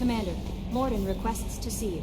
Commander, Morden requests to see you.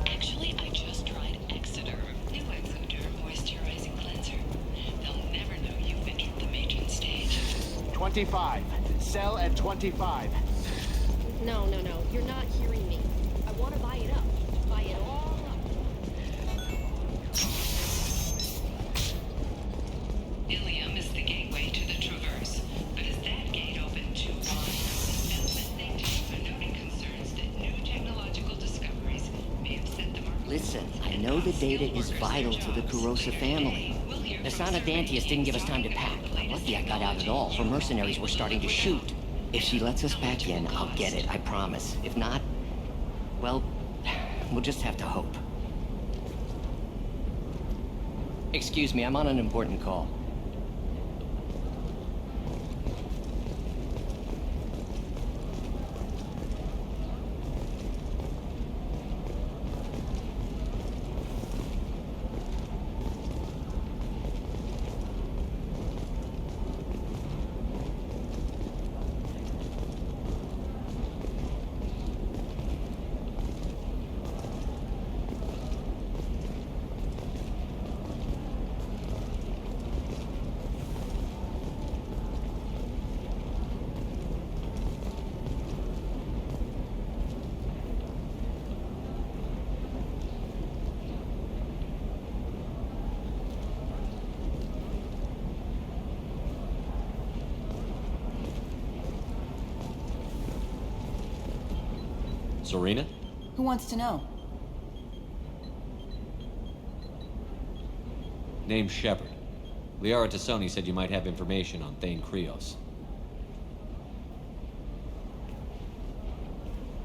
Actually, I just tried Exeter. New Exeter moisturizing cleanser. They'll never know you've entered the matron stage. 25. Sell at 25. No, you're not hearing me. I want to buy it up. Buy it all up. Ilium is the gateway to the Traverse, but is that gate open too wide? Element Think are noting concerns that new technological discoveries may have set the mark. Listen, I know the data is vital to the Kurosa family. The Sana Dantius didn't give us time to pack. I'm lucky I got out at all, for mercenaries were starting to shoot. If she lets us back in, I'll get it, I promise. If not, well, we'll just have to hope. Excuse me, I'm on an important call. Serena? Who wants to know? Name's Shepard. Liara Tassoni said you might have information on Thane Krios.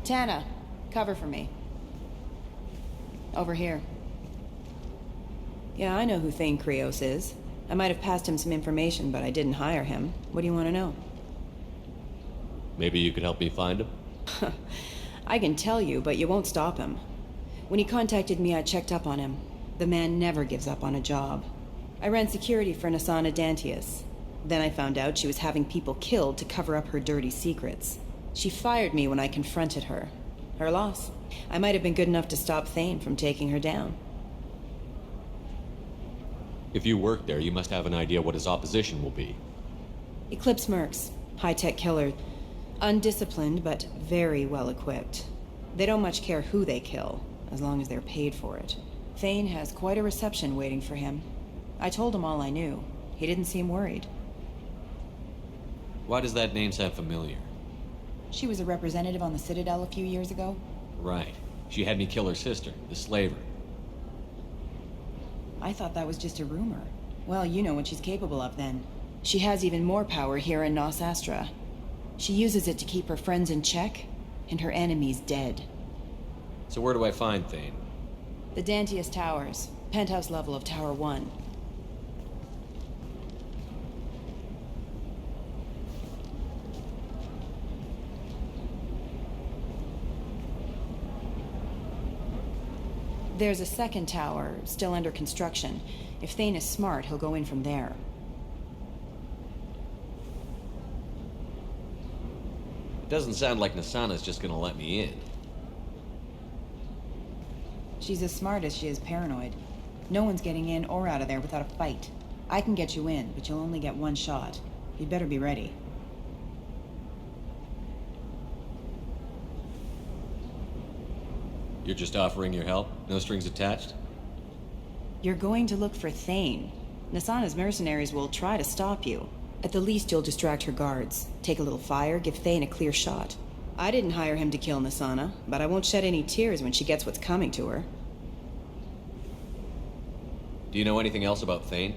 Tana, cover for me. Over here. Yeah, I know who Thane Krios is. I might have passed him some information, but I didn't hire him. What do you want to know? Maybe you could help me find him? I can tell you, but you won't stop him. When he contacted me, I checked up on him. The man never gives up on a job. I ran security for Nasana Dantius. Then I found out she was having people killed to cover up her dirty secrets. She fired me when I confronted her. Her loss. I might have been good enough to stop Thane from taking her down. If you work there, you must have an idea what his opposition will be. Eclipse mercs. High-tech killer. Undisciplined, but very well equipped. They don't much care who they kill, as long as they're paid for it. Thane has quite a reception waiting for him. I told him all I knew. He didn't seem worried. Why does that name sound familiar? She was a representative on the Citadel a few years ago. Right. She had me kill her sister, the slaver. I thought that was just a rumor. Well, you know what she's capable of then. She has even more power here in Nos Astra. She uses it to keep her friends in check, and her enemies dead. So where do I find Thane? The Dantius Towers, penthouse level of Tower 1. There's a second tower, still under construction. If Thane is smart, he'll go in from there. It doesn't sound like Nasana's just gonna let me in. She's as smart as she is paranoid. No one's getting in or out of there without a fight. I can get you in, but you'll only get one shot. You'd better be ready. You're just offering your help? No strings attached? You're going to look for Thane. Nasana's mercenaries will try to stop you. At the least, you'll distract her guards. Take a little fire, give Thane a clear shot. I didn't hire him to kill Nasana, but I won't shed any tears when she gets what's coming to her. Do you know anything else about Thane?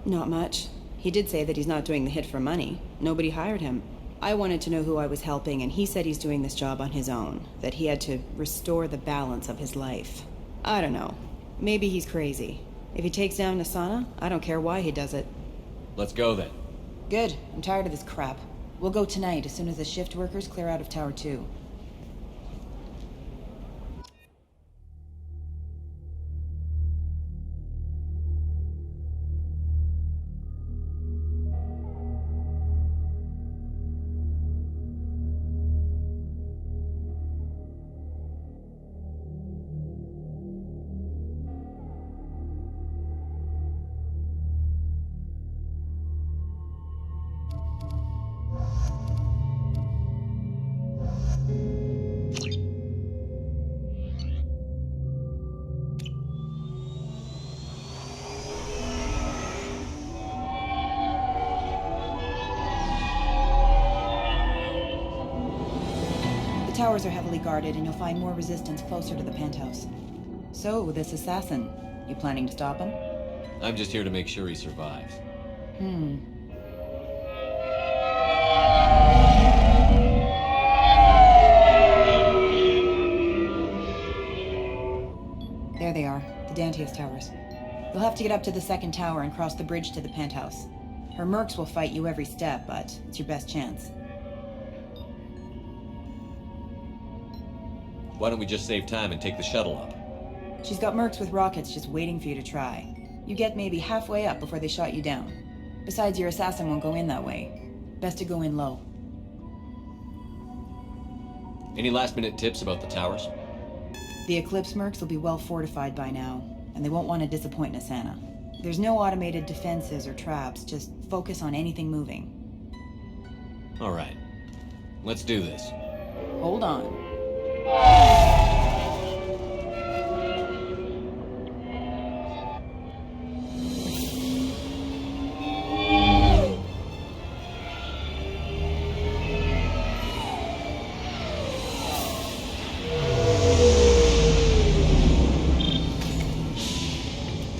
Not much. He did say that he's not doing the hit for money. Nobody hired him. I wanted to know who I was helping, and he said he's doing this job on his own. That he had to restore the balance of his life. I don't know. Maybe he's crazy. If he takes down Nasana, I don't care why he does it. Let's go then. Good. I'm tired of this crap. We'll go tonight as soon as the shift workers clear out of Tower 2. The towers are heavily guarded, and you'll find more resistance closer to the penthouse. So, this assassin, you planning to stop him? I'm just here to make sure he survives. There they are, the Dantius towers. You'll have to get up to the second tower and cross the bridge to the penthouse. Her mercs will fight you every step, but it's your best chance. Why don't we just save time and take the shuttle up? She's got mercs with rockets just waiting for you to try. You get maybe halfway up before they shot you down. Besides, your assassin won't go in that way. Best to go in low. Any last-minute tips about the towers? The Eclipse mercs will be well fortified by now, and they won't want to disappoint Nasana. There's no automated defenses or traps, just focus on anything moving. All right. Let's do this. Hold on.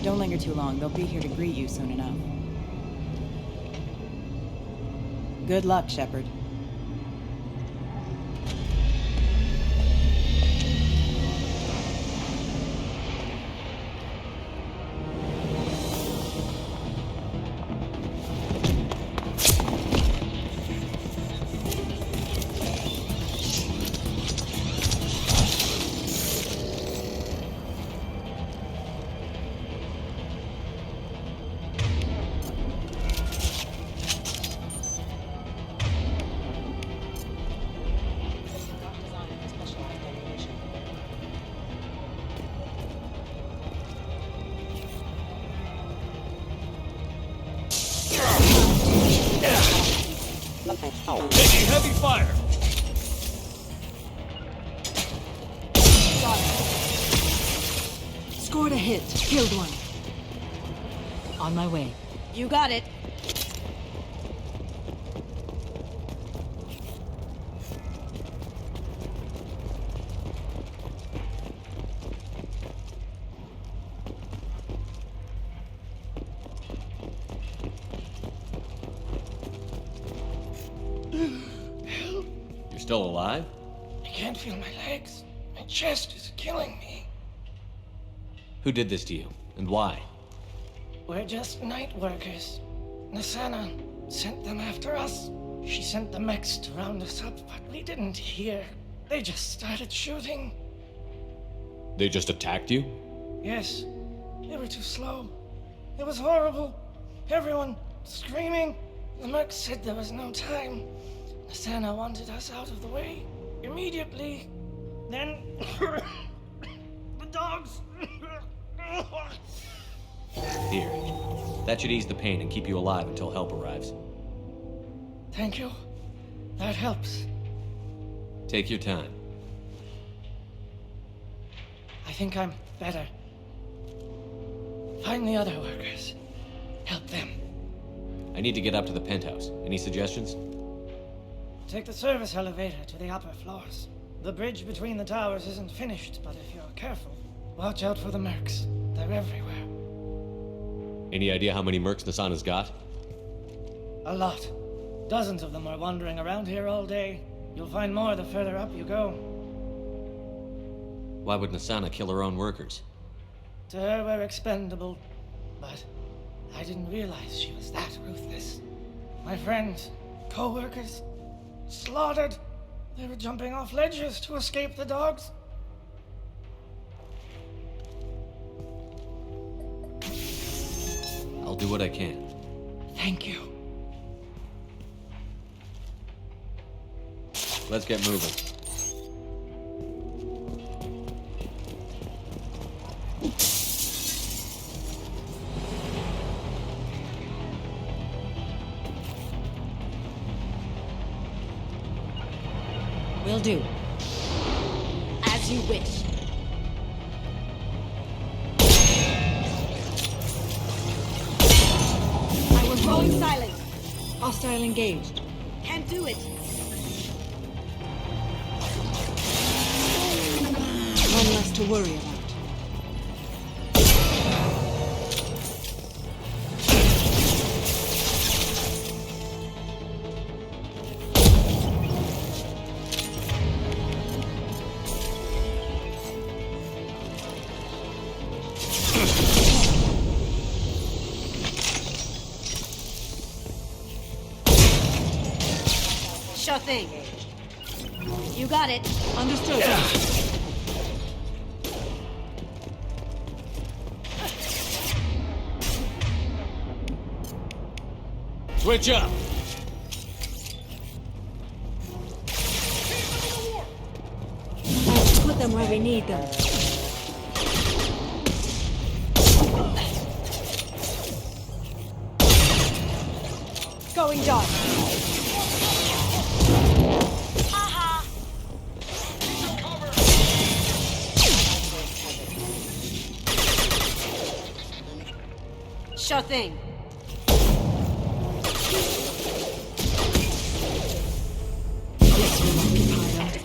Don't linger too long. They'll be here to greet you soon enough. Good luck, Shepard. Taking heavy fire! Scored a hit. Killed one. On my way. You got it. You're still alive? I can't feel my legs. My chest is killing me. Who did this to you, and why? We're just night workers. Nasana sent them after us. She sent the mechs to round us up, but we didn't hear. They just started shooting. They just attacked you? Yes, they were too slow. It was horrible. Everyone screaming. The mechs said there was no time. Nasana wanted us out of the way immediately. Then the dogs. Here. That should ease the pain and keep you alive until help arrives. Thank you. That helps. Take your time. I think I'm better. Find the other workers. help them. I need to get up to the penthouse. Any suggestions? Take the service elevator to the upper floors. The bridge between the towers isn't finished, but if you're careful, watch out for the mercs. They're everywhere. Any idea how many mercs Nasana's got? A lot. Dozens of them are wandering around here all day. You'll find more the further up you go. Why would Nasana kill her own workers? To her, we're expendable. But I didn't realize she was that ruthless. My friends, co-workers, slaughtered. They were jumping off ledges to escape the dogs. I'll do what I can. Thank you. Let's get moving. Will do. As you wish. I was going silent. Hostile engaged. Can't do it. One less to worry about. Sure thing. You got it. Understood. Switch up! Let's put them where we need them. Going dark. Sure thing. This will occupy them.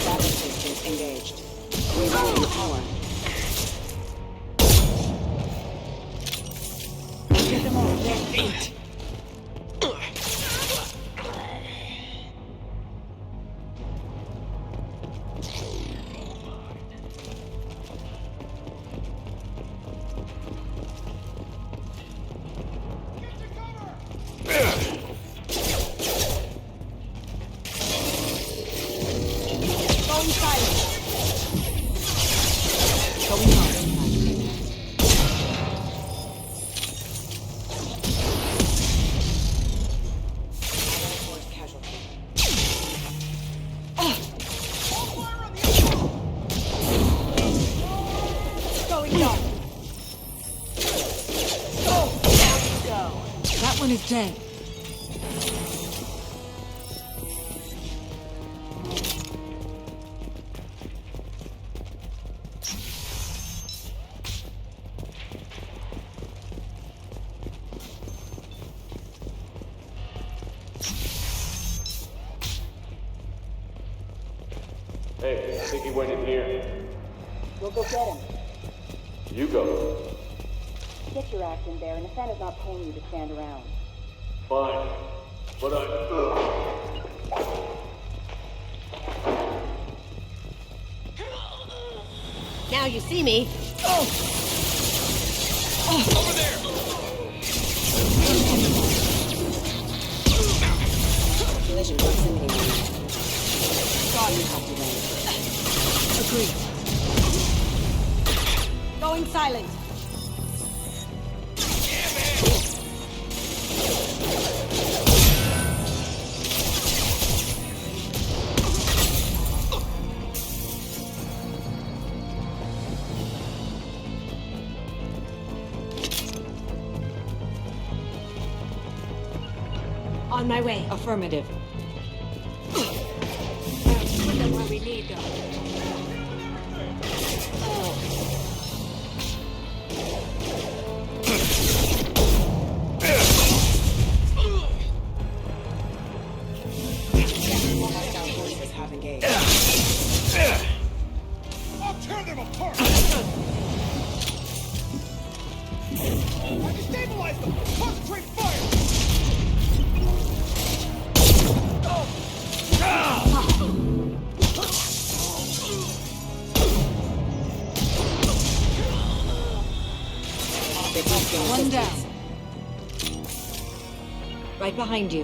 Battery systems engaged. Rerouting power. Get them off their feet. Going silent. Going on. Casualty. Going dark. That one is dead. Hey, I think he went in here. We'll go get him. You go. Get your act in there, and Nathana's not paying you to stand around. Fine. But Now you see me. Over there! Collision proximity. Got it. Agreed. Going silent. On my way. Affirmative. Put them where we need them. Right behind you.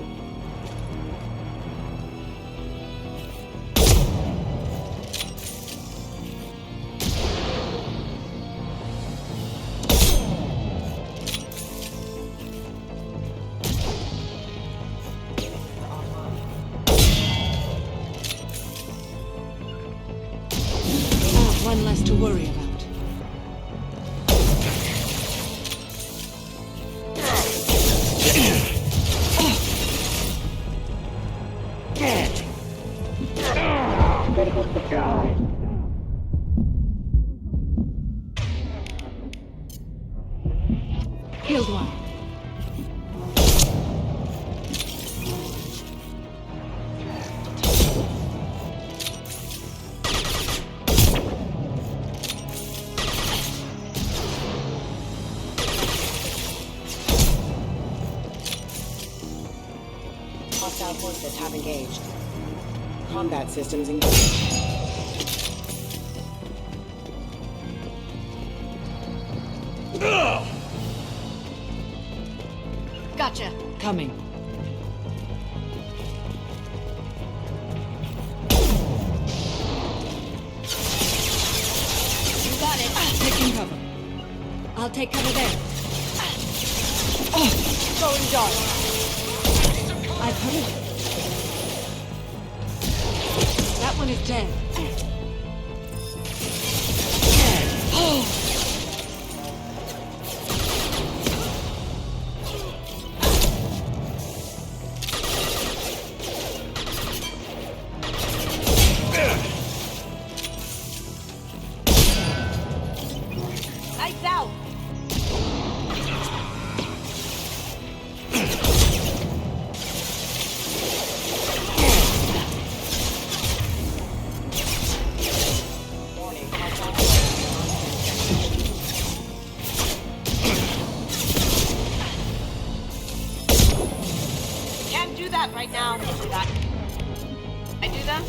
One less to worry about. Killed one. Hostile forces have engaged. Combat systems engaged. Gotcha. Coming. You got it. Taking cover. I'll take cover there. Going dark. I've heard it. That one is dead. Oh! Lights out! Can't do that right now. I do them?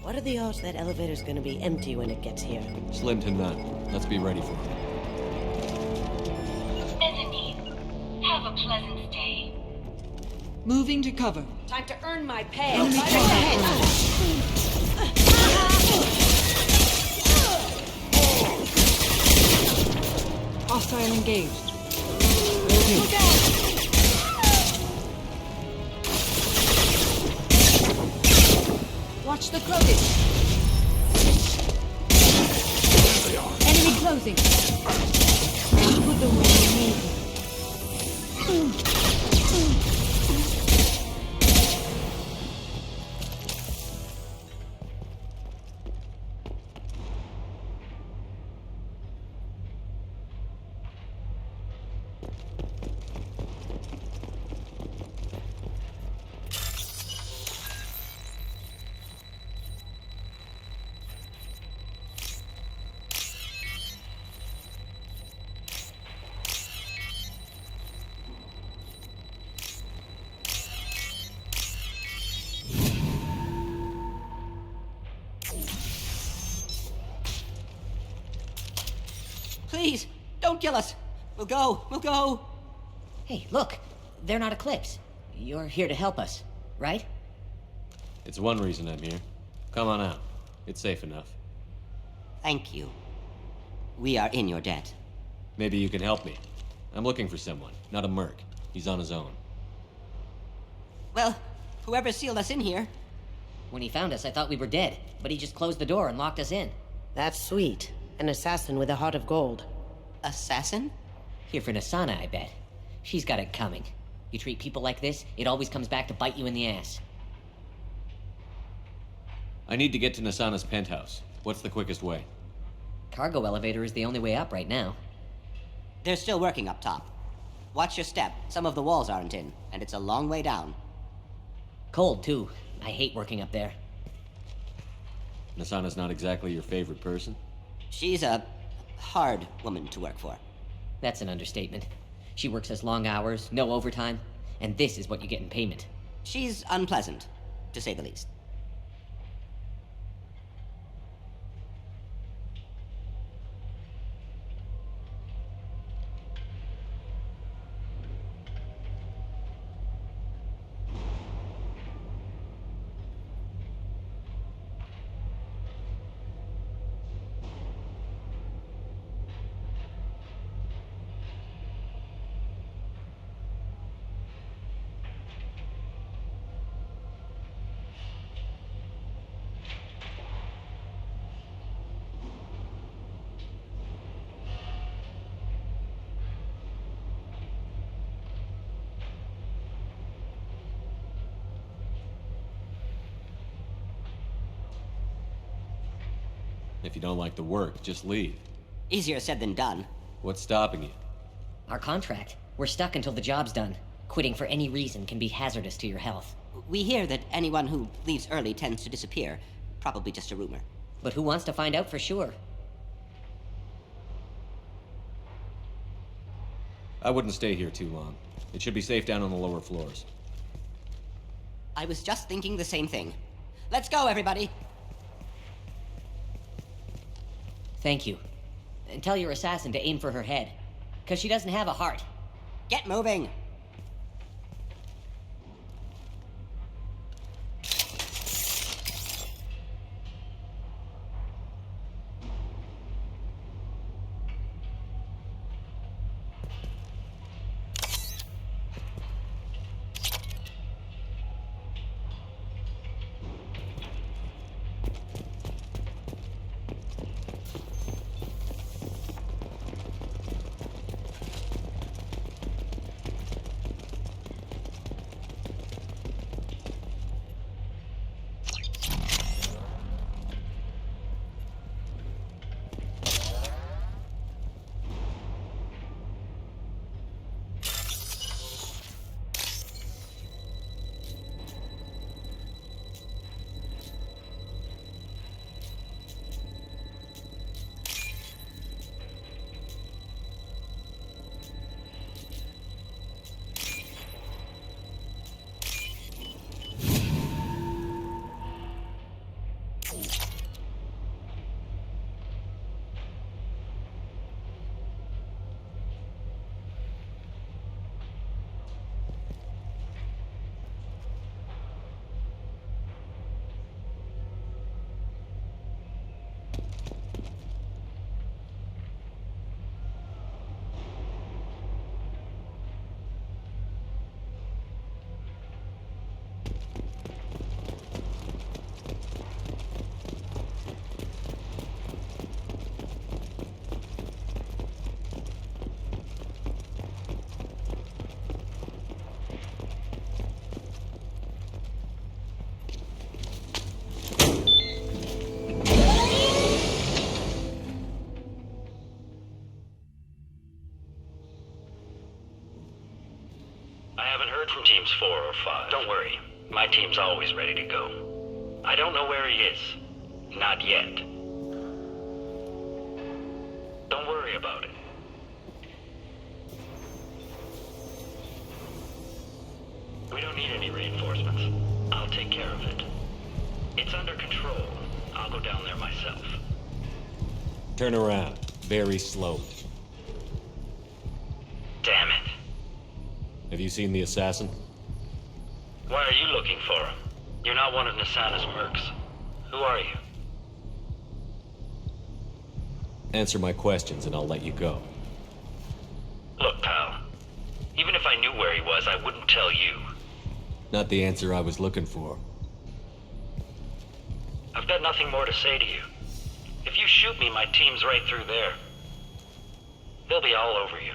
What are the odds that elevator's gonna be empty when it gets here? Slim to none. Let's be ready for it. Bethany, have a pleasant stay. Moving to cover. Time to earn my pay. Enemy Right target ahead. Hostile engaged. Look out! Watch the crowded. Enemy closing. Put the one you need. Please, don't kill us. We'll go. We'll go. Hey, look. They're not Eclipse. You're here to help us, right? It's one reason I'm here. Come on out. It's safe enough. Thank you. We are in your debt. Maybe you can help me. I'm looking for someone, not a merc. He's on his own. Well, whoever sealed us in here. When he found us, I thought we were dead, but he just closed the door and locked us in. That's sweet. An assassin with a heart of gold. Assassin? Here for Nasana, I bet. She's got it coming. You treat people like this, it always comes back to bite you in the ass. I need to get to Nasana's penthouse. What's the quickest way? Cargo elevator is the only way up right now. They're still working up top. Watch your step. Some of the walls aren't in, and it's a long way down. Cold, too. I hate working up there. Nasana's not exactly your favorite person? She's a hard woman to work for. That's an understatement. She works as long hours, no overtime, and this is what you get in payment. She's unpleasant, to say the least. If you don't like the work, just leave. Easier said than done. What's stopping you? Our contract. We're stuck until the job's done. Quitting for any reason can be hazardous to your health. We hear that anyone who leaves early tends to disappear. Probably just a rumor. But who wants to find out for sure? I wouldn't stay here too long. It should be safe down on the lower floors. I was just thinking the same thing. Let's go, everybody! Thank you. And tell your assassin to aim for her head. 'Cause she doesn't have a heart. Get moving! From teams 4 or 5. Don't worry. My team's always ready to go. I don't know where he is. Not yet. Don't worry about it. We don't need any reinforcements. I'll take care of it. It's under control. I'll go down there myself. Turn around. Very slowly. Damn it. Have you seen the assassin? Why are you looking for him? You're not one of Nasana's mercs. Who are you? Answer my questions and I'll let you go. Look, pal. Even if I knew where he was, I wouldn't tell you. Not the answer I was looking for. I've got nothing more to say to you. If you shoot me, my team's right through there. They'll be all over you.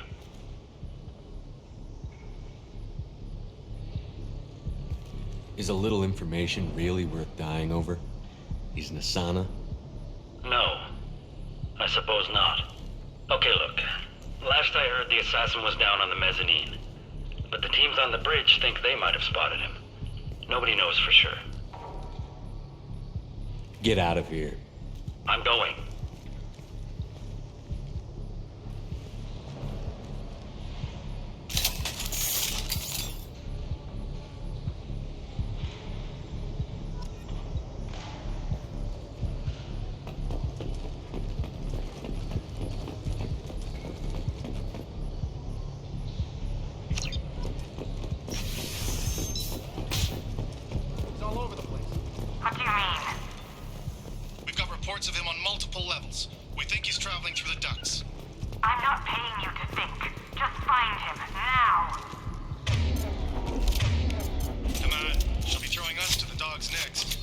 Is a little information really worth dying over? He's Nasana? No. I suppose not. Okay, look. Last I heard, the assassin was down on the mezzanine. But the teams on the bridge think they might have spotted him. Nobody knows for sure. Get out of here. I'm going. He's all over the place. What do you mean? We've got reports of him on multiple levels. We think he's traveling through the ducts. I'm not paying you to think. Just find him, now! Come on, she'll be throwing us to the dogs next.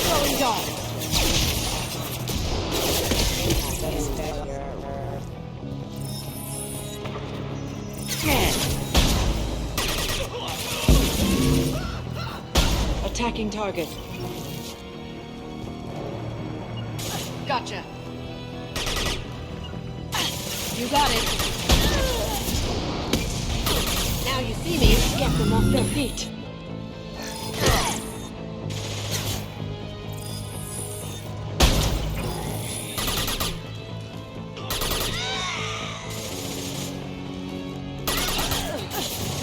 Going dog. Attacking target. Gotcha. You got it. Now you see me, get them off their feet.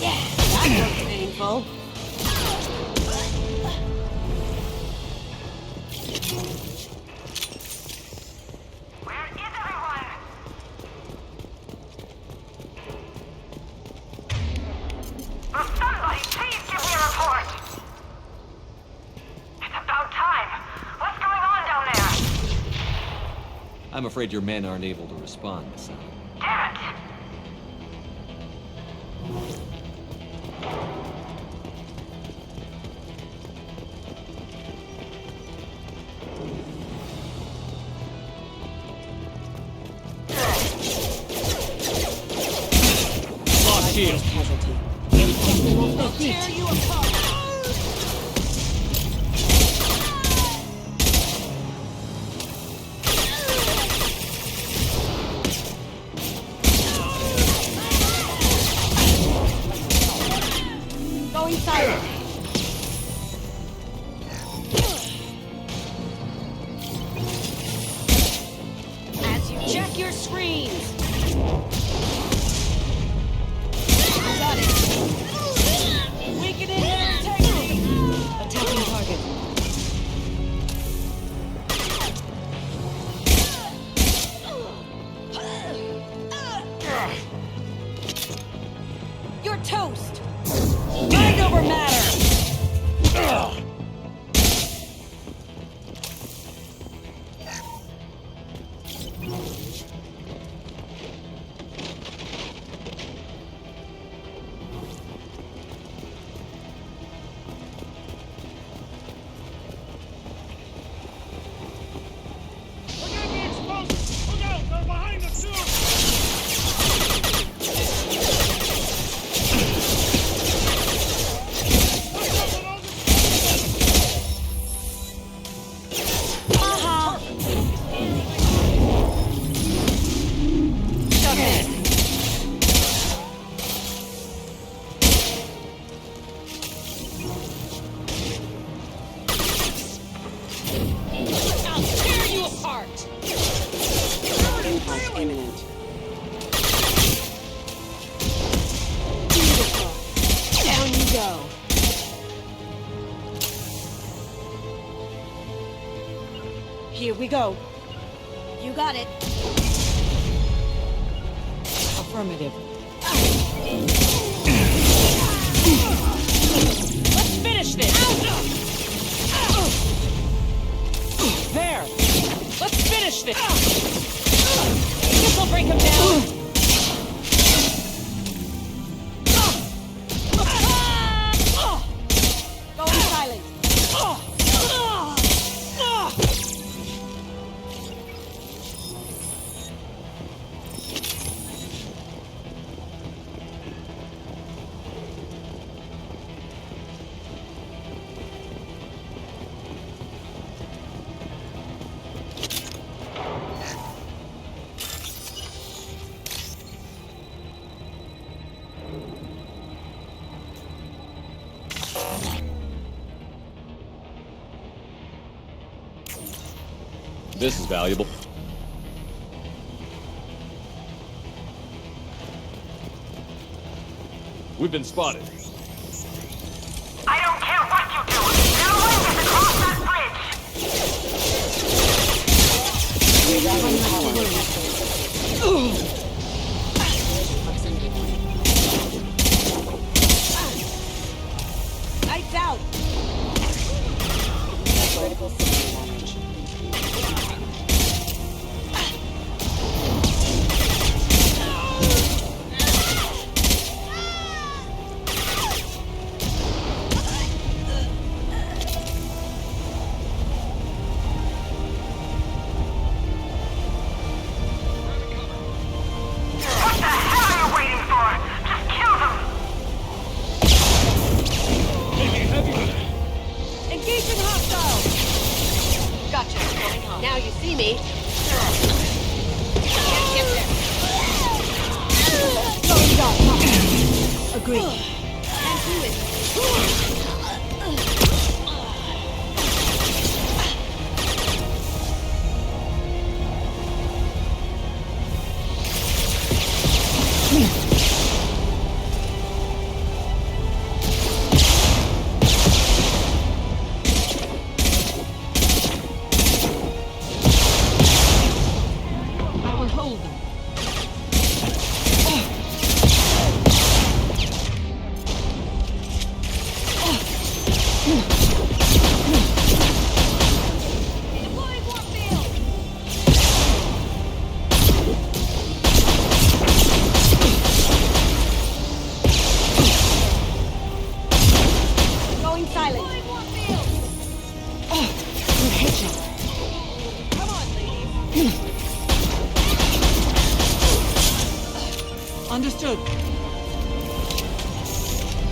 Yeah, that was painful. Where is everyone? Will somebody please give me a report? It's about time. What's going on down there? I'm afraid your men aren't able to respond, son. Damn it! Lost shield. Casualty. I'll tear you apart. Going silent. As you check your screens. Got it. Weakening their integrity. Attacking target. You're toast. Mind over matter. I'll tear you apart. Impact imminent. Beautiful. Down you go. Here we go. You got it. Affirmative. Let's finish this. There. Let's finish this. This'll break him down. Going silent. This is valuable. We've been spotted. I don't care what you do. Your way is across that bridge. Lights out! Critical system damage. What the hell are you waiting for? Just kill them! Engaging hostile! Gotcha. Now you see me. Can't get there. Going dark. Agreed. Can't do it. I will hold them. Deploying warfield! Going silent. Deploying warfield! Good headshot. Come on, ladies. Understood.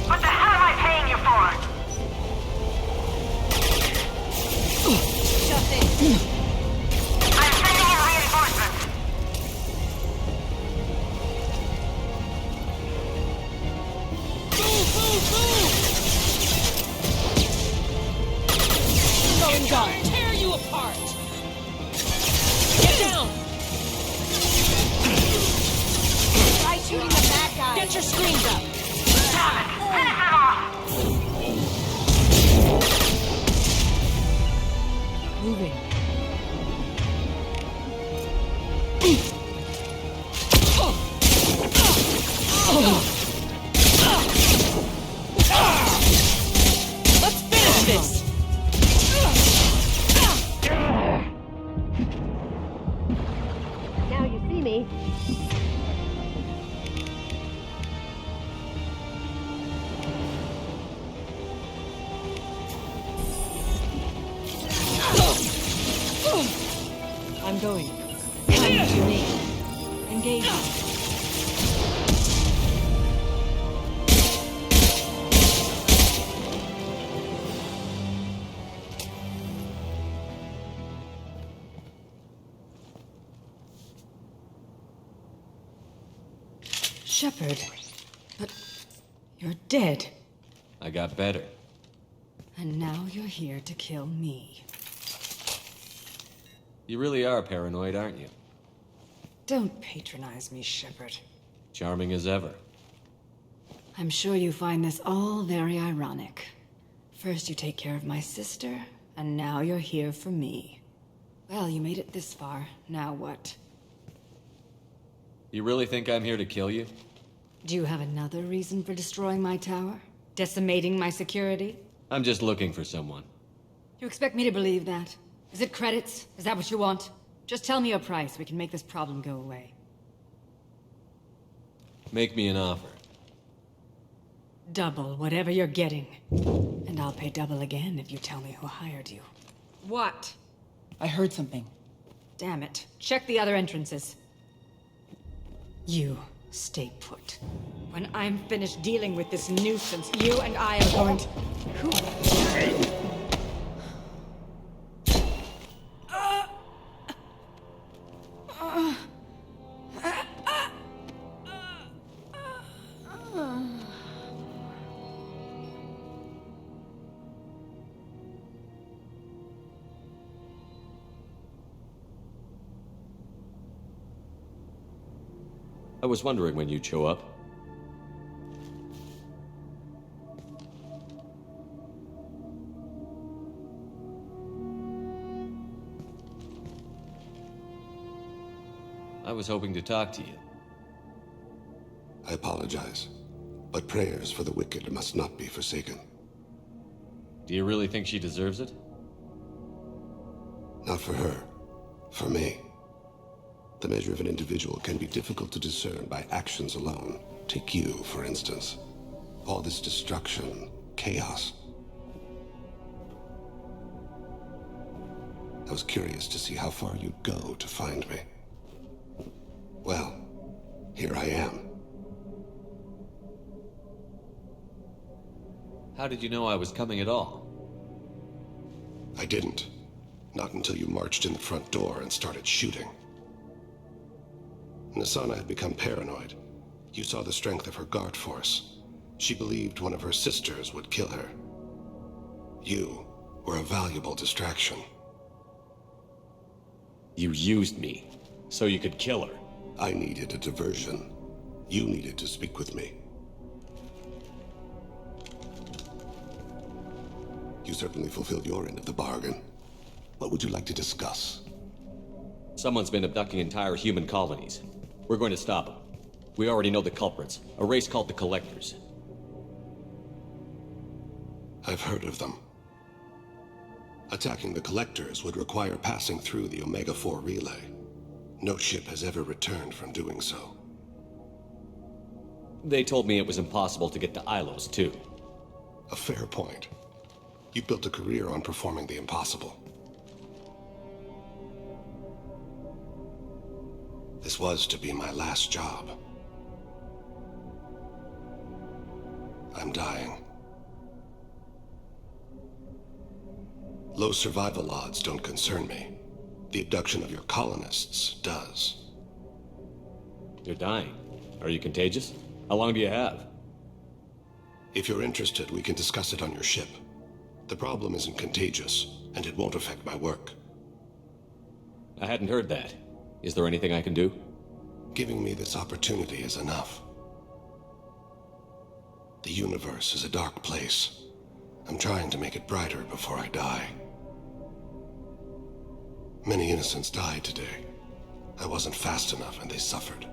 What the hell am I paying you for? Shut in. I'm sending in reinforcements. Going dark. Tear you apart. Get down. Try shooting the bad guy. Get your screens up. Finish them off! Moving. Let's finish this. Now you see me. I'm going. Come to me. Engage. Shepard, but you're dead. I got better. And now you're here to kill me. You really are paranoid, aren't you? Don't patronize me, Shepard. Charming as ever. I'm sure you find this all very ironic. First you take care of my sister, and now you're here for me. Well, you made it this far. Now what? You really think I'm here to kill you? Do you have another reason for destroying my tower? Decimating my security? I'm just looking for someone. You expect me to believe that? Is it credits? Is that what you want? Just tell me a price. We can make this problem go away. Make me an offer. Double whatever you're getting. And I'll pay double again if you tell me who hired you. What? I heard something. Damn it. Check the other entrances. You stay put. When I'm finished dealing with this nuisance, you and I are going to... Who? I was wondering when you'd show up. I was hoping to talk to you. I apologize, but prayers for the wicked must not be forsaken. Do you really think she deserves it? Not for her. For me. The measure of an individual can be difficult to discern by actions alone. Take you, for instance. All this destruction, chaos. I was curious to see how far you'd go to find me. Well, here I am. How did you know I was coming at all? I didn't. Not until you marched in the front door and started shooting. Nasana had become paranoid. You saw the strength of her guard force. She believed one of her sisters would kill her. You were a valuable distraction. You used me, so you could kill her. I needed a diversion. You needed to speak with me. You certainly fulfilled your end of the bargain. What would you like to discuss? Someone's been abducting entire human colonies. We're going to stop them. We already know the culprits, a race called the Collectors. I've heard of them. Attacking the Collectors would require passing through the Omega-4 relay. No ship has ever returned from doing so. They told me it was impossible to get to Ilos, too. A fair point. You built a career on performing the impossible. This was to be my last job. I'm dying. Low survival odds don't concern me. The abduction of your colonists does. You're dying. Are you contagious? How long do you have? If you're interested, we can discuss it on your ship. The problem isn't contagious, and it won't affect my work. I hadn't heard that. Is there anything I can do? Giving me this opportunity is enough. The universe is a dark place. I'm trying to make it brighter before I die. Many innocents died today. I wasn't fast enough and they suffered.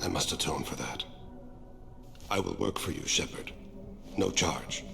I must atone for that. I will work for you, Shepard. No charge.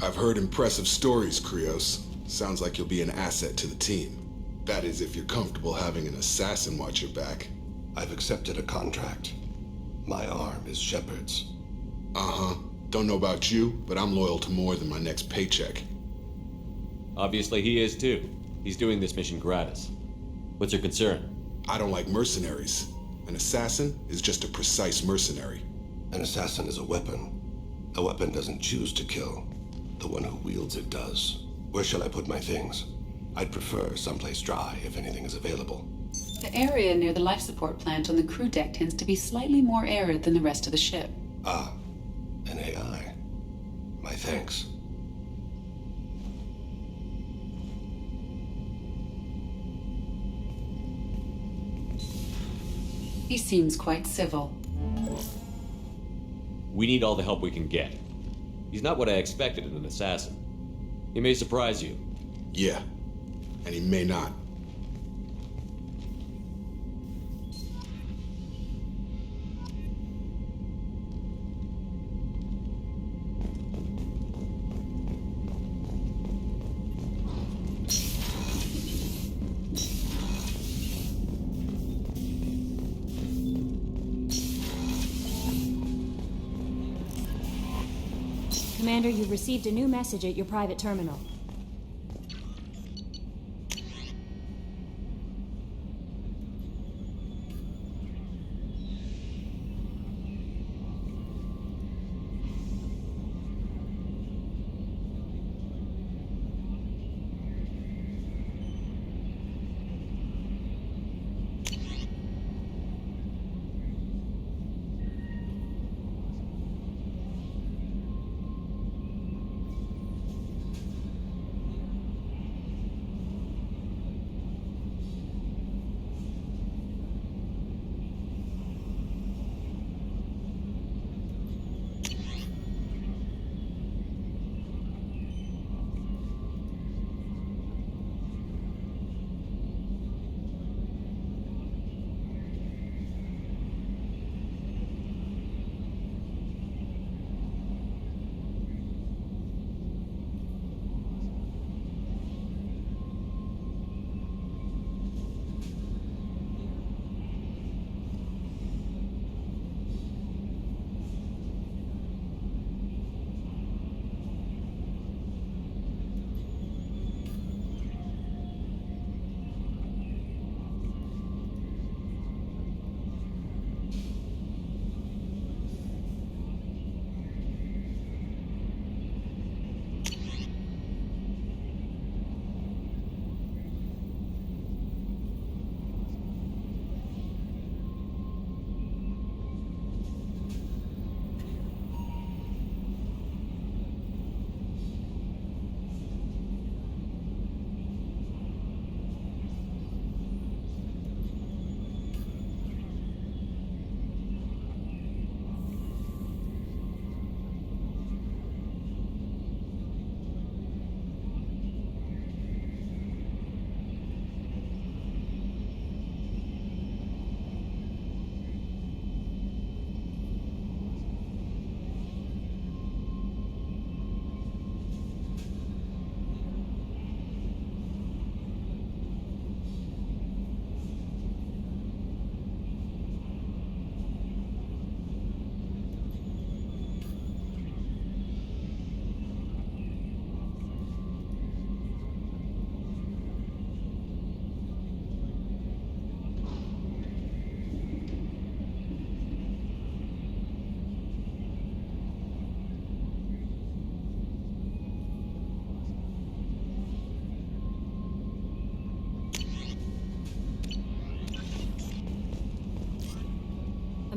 I've heard impressive stories, Krios. Sounds like you'll be an asset to the team. That is, if you're comfortable having an assassin watch your back. I've accepted a contract. My arm is Shepard's. Uh-huh. Don't know about you, but I'm loyal to more than my next paycheck. Obviously he is too. He's doing this mission gratis. What's your concern? I don't like mercenaries. An assassin is just a precise mercenary. An assassin is a weapon. A weapon doesn't choose to kill. The one who wields it does. Where shall I put my things? I'd prefer someplace dry if anything is available. The area near the life support plant on the crew deck tends to be slightly more arid than the rest of the ship. Ah, an AI. My thanks. He seems quite civil. We need all the help we can get. He's not what I expected in an assassin. He may surprise you. Yeah, and he may not. Commander, you've received a new message at your private terminal.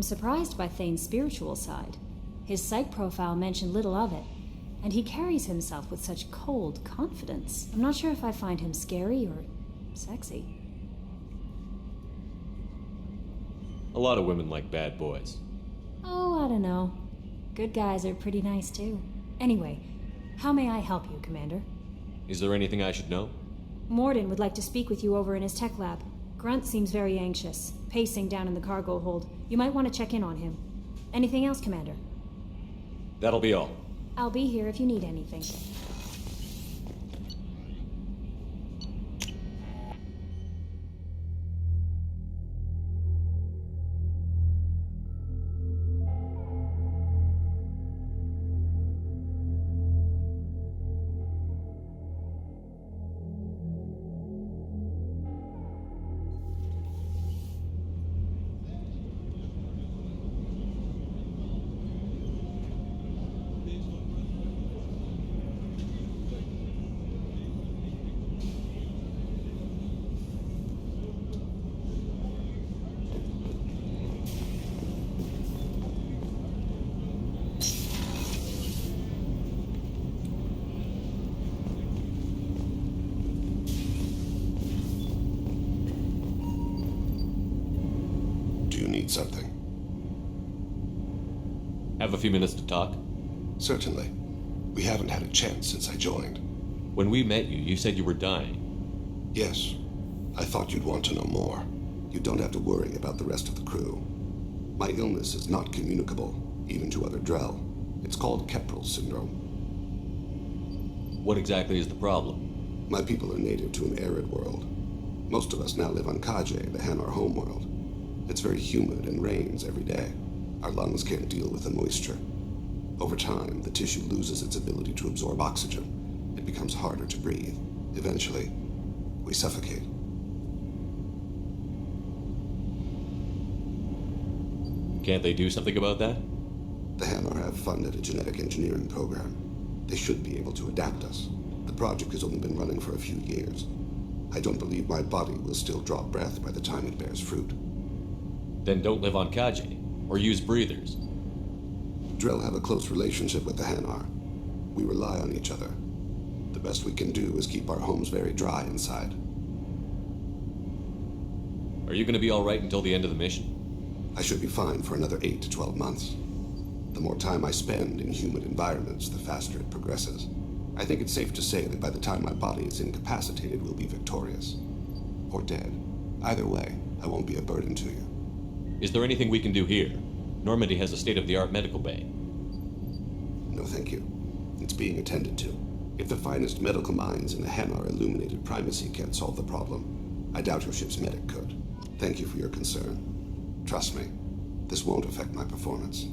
I'm surprised by Thane's spiritual side. His psych profile mentioned little of it, and he carries himself with such cold confidence. I'm not sure if I find him scary or sexy. A lot of women like bad boys. Oh, I don't know. Good guys are pretty nice too. Anyway, how may I help you, Commander? Is there anything I should know? Morden would like to speak with you over in his tech lab. Grunt seems very anxious, pacing down in the cargo hold. You might want to check in on him. Anything else, Commander? That'll be all. I'll be here if you need anything. Something. Have a few minutes to talk? Certainly. We haven't had a chance since I joined. When we met you, you said you were dying. Yes. I thought you'd want to know more. You don't have to worry about the rest of the crew. My illness is not communicable, even to other Drell. It's called Capítulo syndrome. What exactly is the problem? My people are native to an arid world. Most of us now live on Kaje, the Hanar homeworld. It's very humid and rains every day. Our lungs can't deal with the moisture. Over time, the tissue loses its ability to absorb oxygen. It becomes harder to breathe. Eventually, we suffocate. Can't they do something about that? The Hanar have funded a genetic engineering program. They should be able to adapt us. The project has only been running for a few years. I don't believe my body will still draw breath by the time it bears fruit. Then don't live on Kaji, or use breathers. Drell have a close relationship with the Hanar. We rely on each other. The best we can do is keep our homes very dry inside. Are you going to be all right until the end of the mission? I should be fine for another 8 to 12 months. The more time I spend in humid environments, the faster it progresses. I think it's safe to say that by the time my body is incapacitated, we'll be victorious. Or dead. Either way, I won't be a burden to you. Is there anything we can do here? Normandy has a state-of-the-art medical bay. No, thank you. It's being attended to. If the finest medical minds in the Hanar illuminated primacy can't solve the problem, I doubt your ship's medic could. Thank you for your concern. Trust me, this won't affect my performance.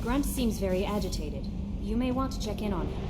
Grunt seems very agitated. You may want to check in on him.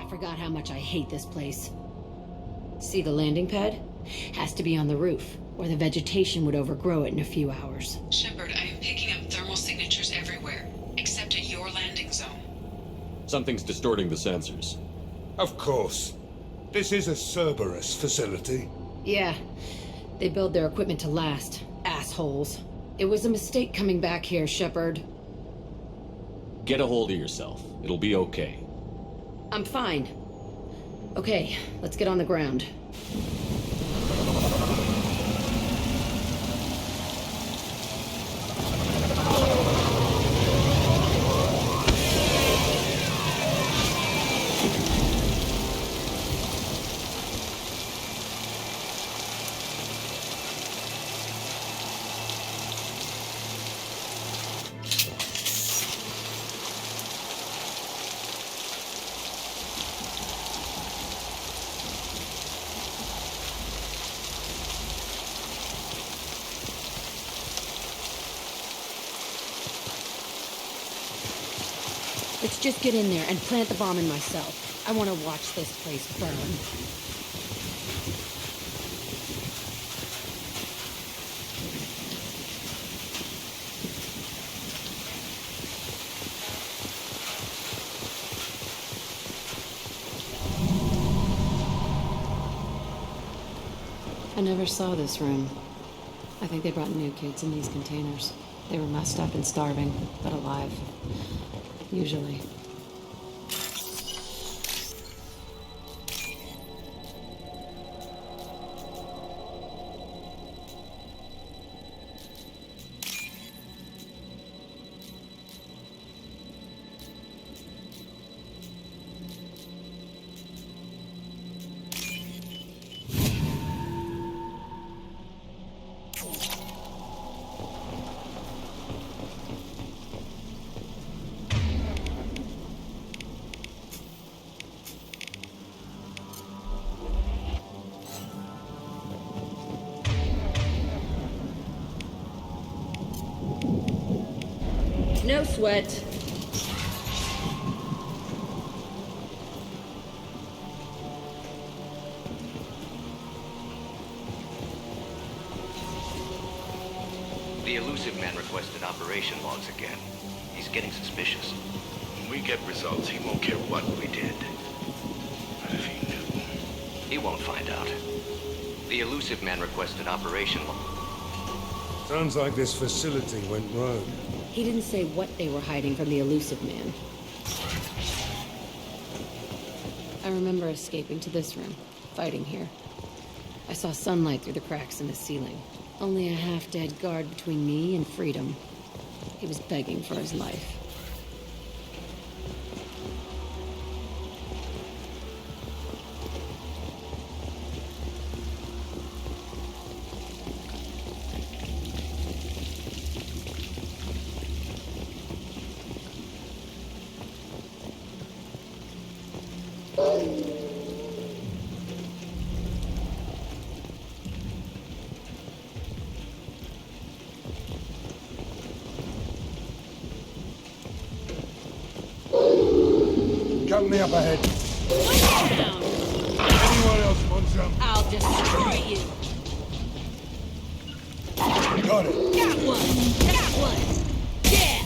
Forgot how much I hate this place. See the landing pad? Has to be on the roof. or the vegetation would overgrow it in a few hours. Shepard, I am picking up thermal signatures everywhere, except at your landing zone. Something's distorting the sensors. Of course. This is a Cerberus facility. Yeah. They build their equipment to last. Assholes. It was a mistake coming back here, Shepard. Get a hold of yourself. It'll be okay. I'm fine. Okay, let's get on the ground. Let's just get in there and plant the bomb in myself. I want to watch this place burn. I never saw this room. I think they brought new kids in these containers. They were messed up and starving, but alive. Usually. No sweat. The elusive man requested operation logs again. He's getting suspicious. When we get results, he won't care what we did. But if he knew... He won't find out. The elusive man requested operation logs. Sounds like this facility went rogue. He didn't say what they were hiding from the elusive man. I remember escaping to this room, fighting here. I saw sunlight through the cracks in the ceiling. Only a half-dead guard between me and freedom. He was begging for his life. Company up ahead. Anyone else want some? I'll destroy you. Got it. Got one. Got one. Yeah.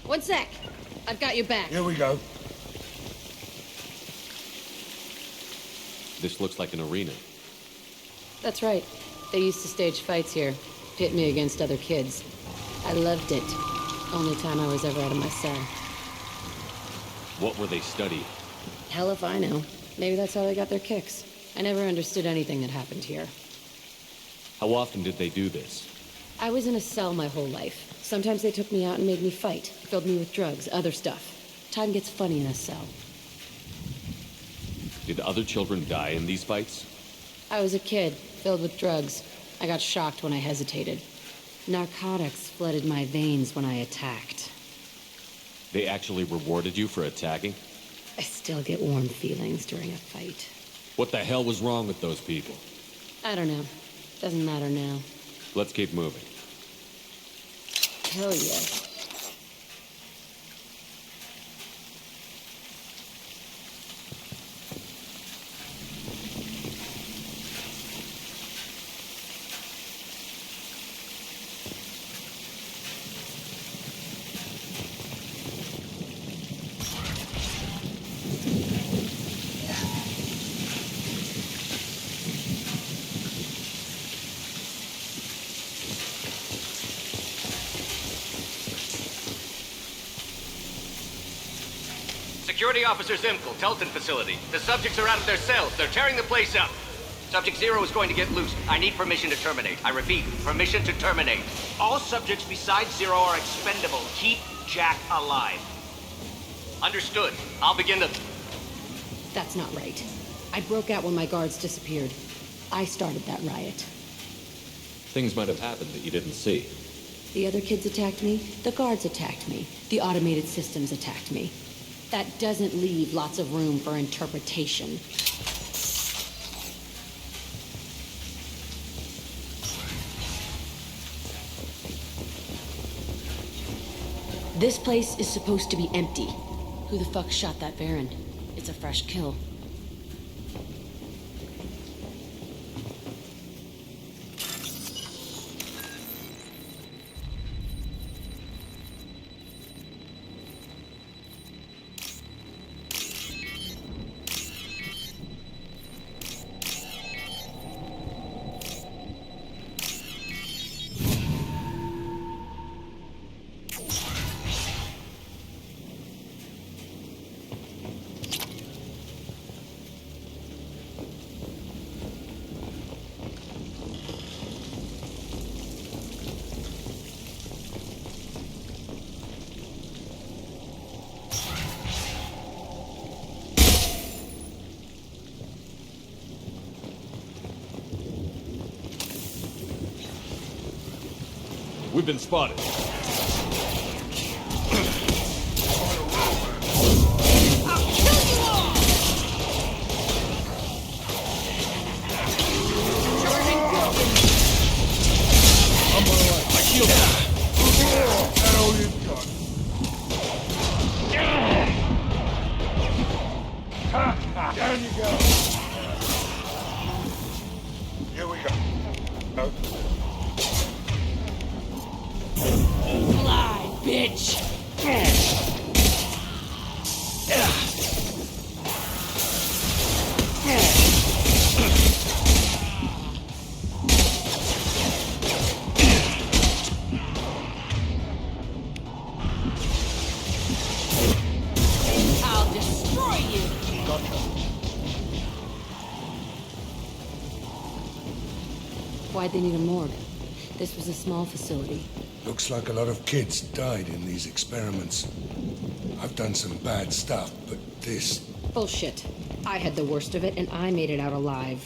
One sec. I've got your back. Here we go. This looks like an arena. That's right. They used to stage fights here. Pit me against other kids. I loved it. Only time I was ever out of my cell. What were they studying? Hell if I know. Maybe that's how they got their kicks. I never understood anything that happened here. How often did they do this? I was in a cell my whole life. Sometimes they took me out and made me fight. Filled me with drugs, other stuff. Time gets funny in a cell. Did other children die in these fights? I was a kid, filled with drugs. I got shocked when I hesitated. Narcotics flooded my veins when I attacked. They actually rewarded you for attacking? I still get warm feelings during a fight. What the hell was wrong with those people? I don't know. Doesn't matter now. Let's keep moving. Hell yeah. Security Officer Zimkel, Telton facility. The subjects are out of their cells. They're tearing the place up. Subject Zero is going to get loose. I need permission to terminate. I repeat, permission to terminate. All subjects besides Zero are expendable. Keep Jack alive. Understood. I'll begin the... That's not right. I broke out when my guards disappeared. I started that riot. Things might have happened that you didn't see. The other kids attacked me. The guards attacked me. The automated systems attacked me. That doesn't leave lots of room for interpretation. This place is supposed to be empty. Who the fuck shot that Baron? It's a fresh kill. We've been spotted. Down you go. Here we go. Fly, bitch! I'll destroy you! Why'd they need a morgue? This was a small facility. Looks like a lot of kids died in these experiments. I've done some bad stuff, but this... Bullshit. I had the worst of it, and I made it out alive.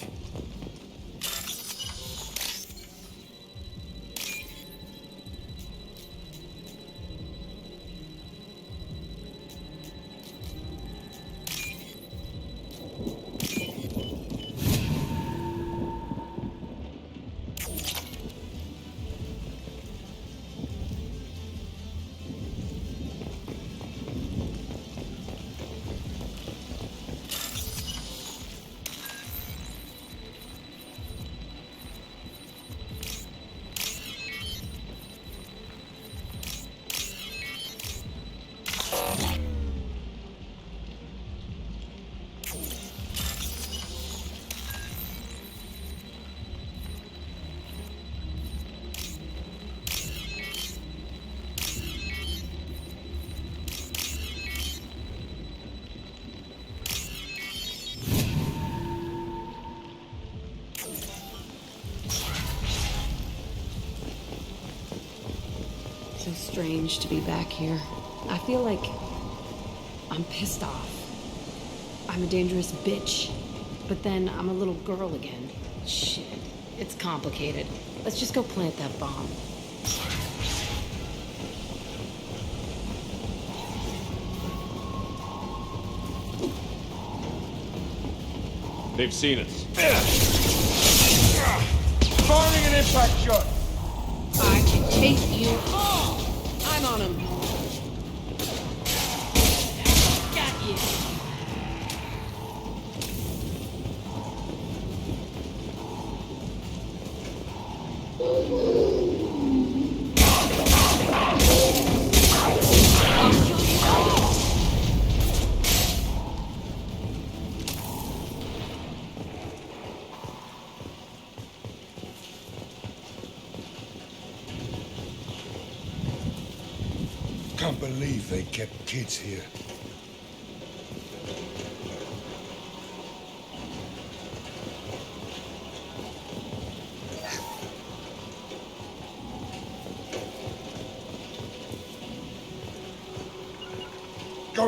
So strange to be back here. I feel like I'm pissed off. I'm a dangerous bitch. But then I'm a little girl again. Shit. It's complicated. Let's just go plant that bomb. They've seen us. Firing an impact shot! I can take you all! I'm on him. Got you. Can't believe they kept kids here.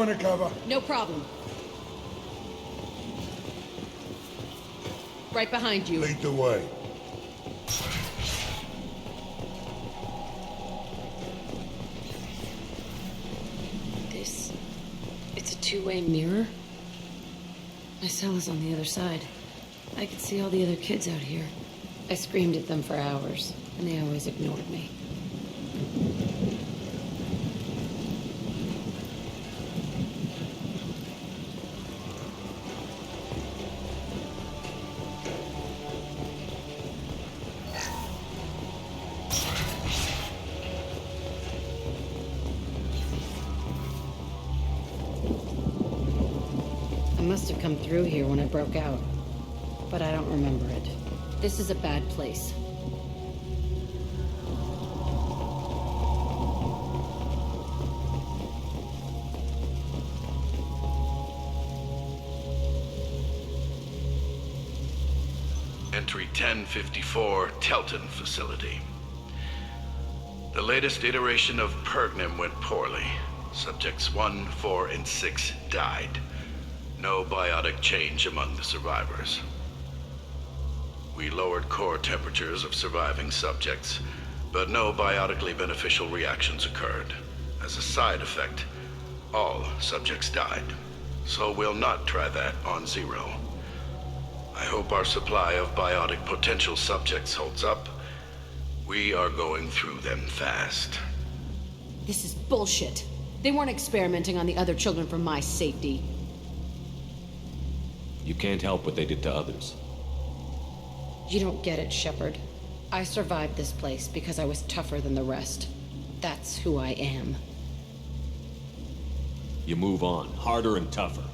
Going to cover. No problem. Right behind you. Lead the way. It's a two-way mirror? My cell is on the other side. I could see all the other kids out here. I screamed at them for hours, and they always ignored me. I must have come through here when I broke out, but I don't remember it. This is a bad place. Entry 1054, Telton facility. The latest iteration of Pergnum went poorly. Subjects 1, 4, and 6 died. No biotic change among the survivors. We lowered core temperatures of surviving subjects, but no biotically beneficial reactions occurred. As a side effect, all subjects died. So we'll not try that on Zero. I hope our supply of biotic potential subjects holds up. We are going through them fast. This is bullshit. They weren't experimenting on the other children for my safety. You can't help what they did to others. You don't get it, Shepard. I survived this place because I was tougher than the rest. That's who I am. You move on, harder and tougher.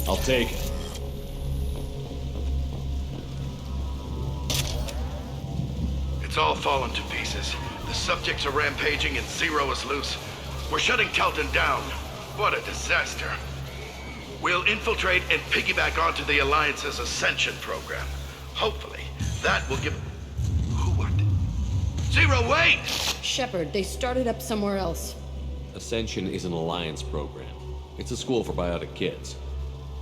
I'll take it. It's all fallen to pieces. The subjects are rampaging and Zero is loose. We're shutting Telton down. What a disaster. We'll infiltrate and piggyback onto the Alliance's Ascension program. Hopefully, that will give... What? Zero, wait! Shepard, they started up somewhere else. Ascension is an Alliance program. It's a school for biotic kids.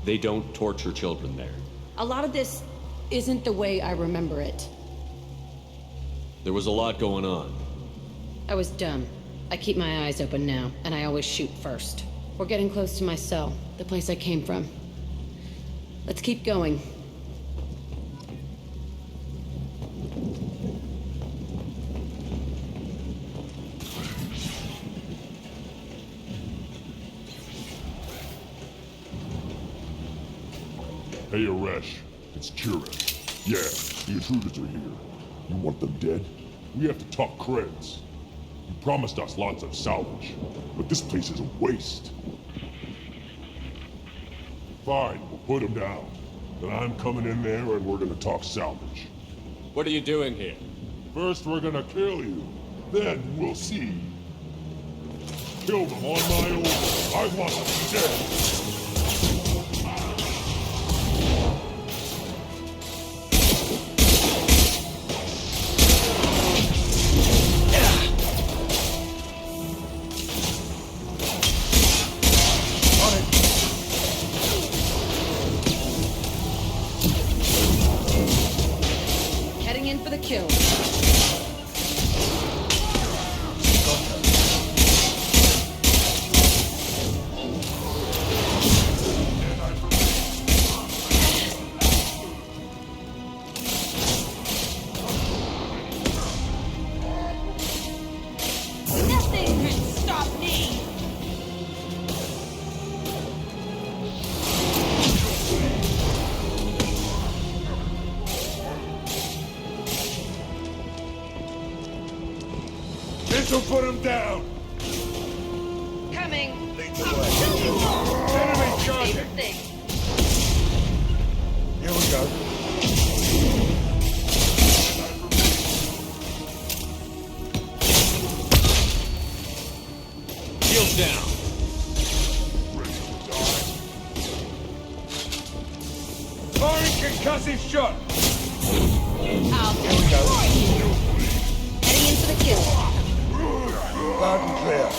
They don't torture children there. A lot of this isn't the way I remember it. There was a lot going on. I was dumb. I keep my eyes open now, and I always shoot first. We're getting close to my cell, the place I came from. Let's keep going. Hey, Aresh. It's Kira. Yeah, the intruders are here. You want them dead? We have to talk creds. You promised us lots of salvage, but this place is a waste. Fine, we'll put them down. Then I'm coming in there and we're gonna talk salvage. What are you doing here? First we're gonna kill you. Then we'll see. Kill them on my order. I want them dead. Kill. Nothing can stop me! This'll put him down! Coming! Lead the way. thing! Here we go. Shields down. Firing concussive shot! I'll Here we go. destroy you! Heading in for the kill. Loud and clear.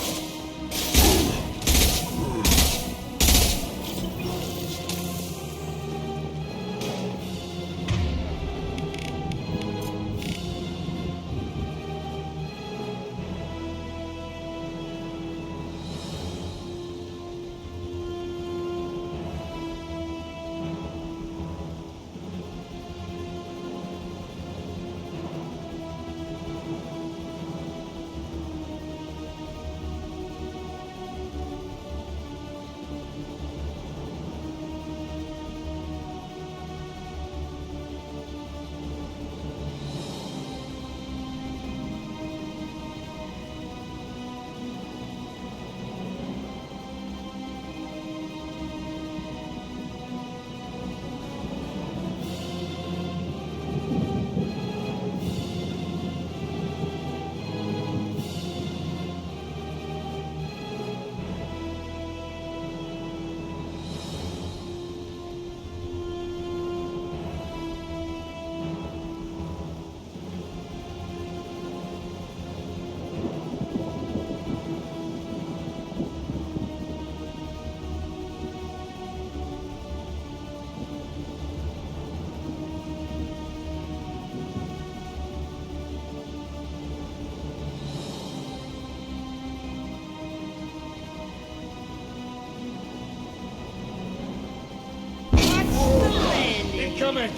Incoming!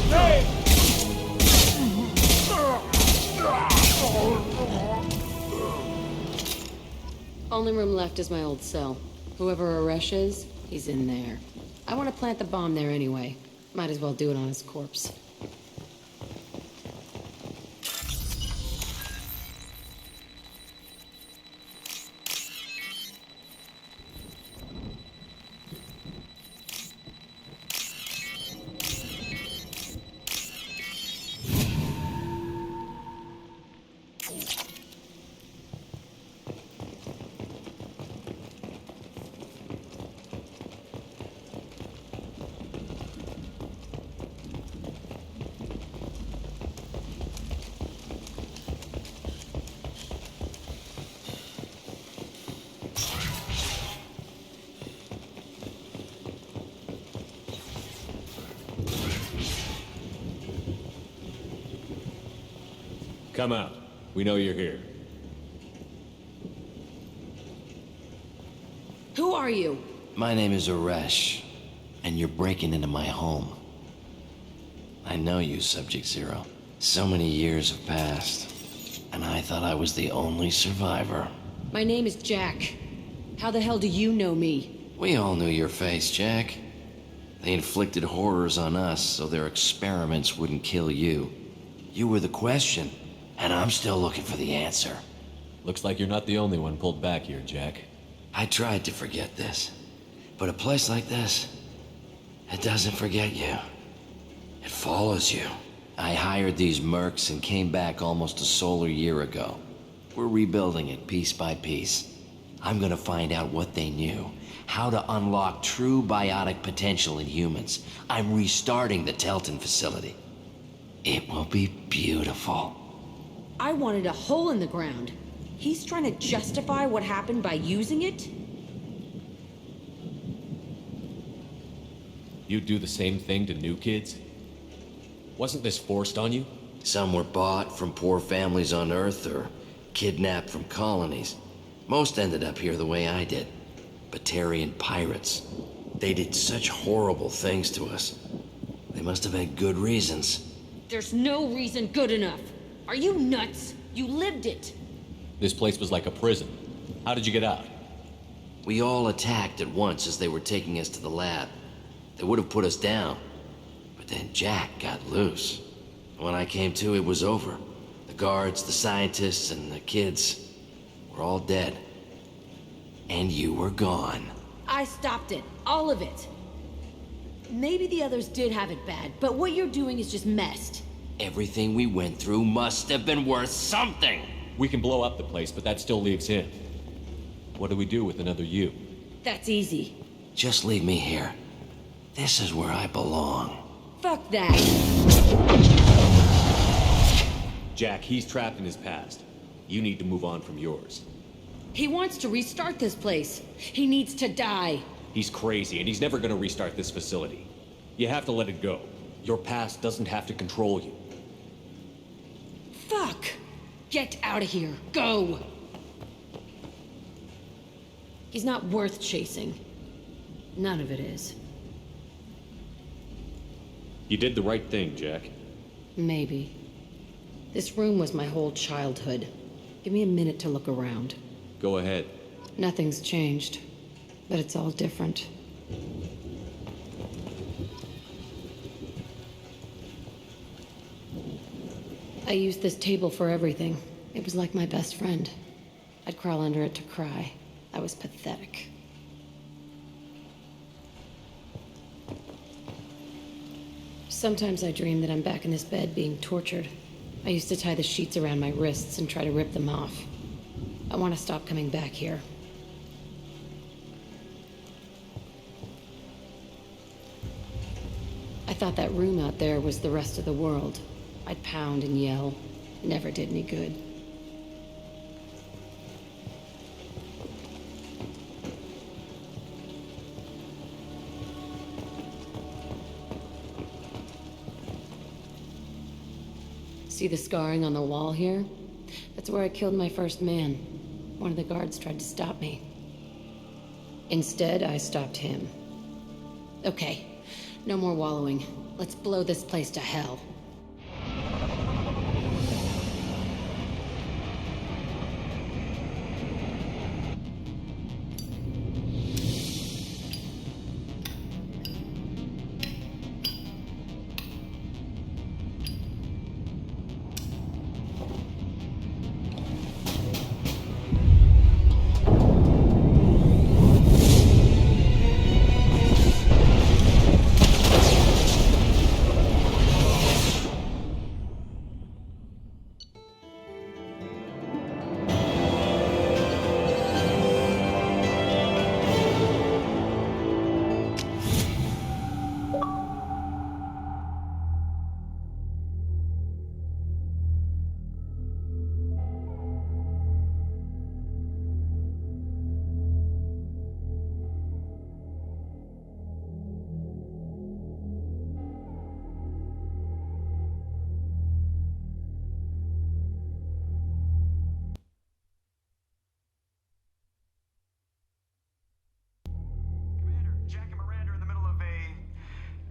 Hey! Only room left is my old cell. Whoever Aresh is, he's in there. I want to plant the bomb there anyway. Might as well do it on his corpse. Come out. We know you're here. Who are you? My name is Aresh, and you're breaking into my home. I know you, Subject Zero. So many years have passed, and I thought I was the only survivor. My name is Jack. How the hell do you know me? We all knew your face, Jack. They inflicted horrors on us so their experiments wouldn't kill you. You were the question, and I'm still looking for the answer. Looks like you're not the only one pulled back here, Jack. I tried to forget this, but a place like this, it doesn't forget you. It follows you. I hired these mercs and came back almost a solar year ago. We're rebuilding it piece by piece. I'm gonna find out what they knew, how to unlock true biotic potential in humans. I'm restarting the Telton facility. It will be beautiful. I wanted a hole in the ground. He's trying to justify what happened by using it? You'd do the same thing to new kids? Wasn't this forced on you? Some were bought from poor families on Earth or kidnapped from colonies. Most ended up here the way I did. Batarian pirates. They did such horrible things to us. They must have had good reasons. There's no reason good enough. Are you nuts? You lived it. This place was like a prison. How did you get out? We all attacked at once as they were taking us to the lab. They would have put us down. But then Jack got loose. When I came to, it was over. The The guards, the scientists, and the kids were all dead. And you were gone. I stopped it. All of it. Maybe the others did have it bad, but what you're doing is just messed. Everything we went through must have been worth something. We can blow up the place, but that still leaves him. What do we do with another you? That's easy. Just leave me here. This is where I belong. Fuck that. Jack, he's trapped in his past. You need to move on from yours. He wants to restart this place. He needs to die. He's crazy, and he's never gonna restart this facility. You have to let it go. Your past doesn't have to control you. Fuck! Get out of here. Go! He's not worth chasing. None of it is. You did the right thing, Jack. Maybe. This room was my whole childhood. Give me a minute to look around. Go ahead. Nothing's changed, but it's all different. I used this table for everything. It was like my best friend. I'd crawl under it to cry. I was pathetic. Sometimes I dream that I'm back in this bed being tortured. I used to tie the sheets around my wrists and try to rip them off. I want to stop coming back here. I thought that room out there was the rest of the world. I'd pound and yell. Never did any good. See the scarring on the wall here? That's where I killed my first man. One of the guards tried to stop me. Instead, I stopped him. Okay, no more wallowing. Let's blow this place to hell.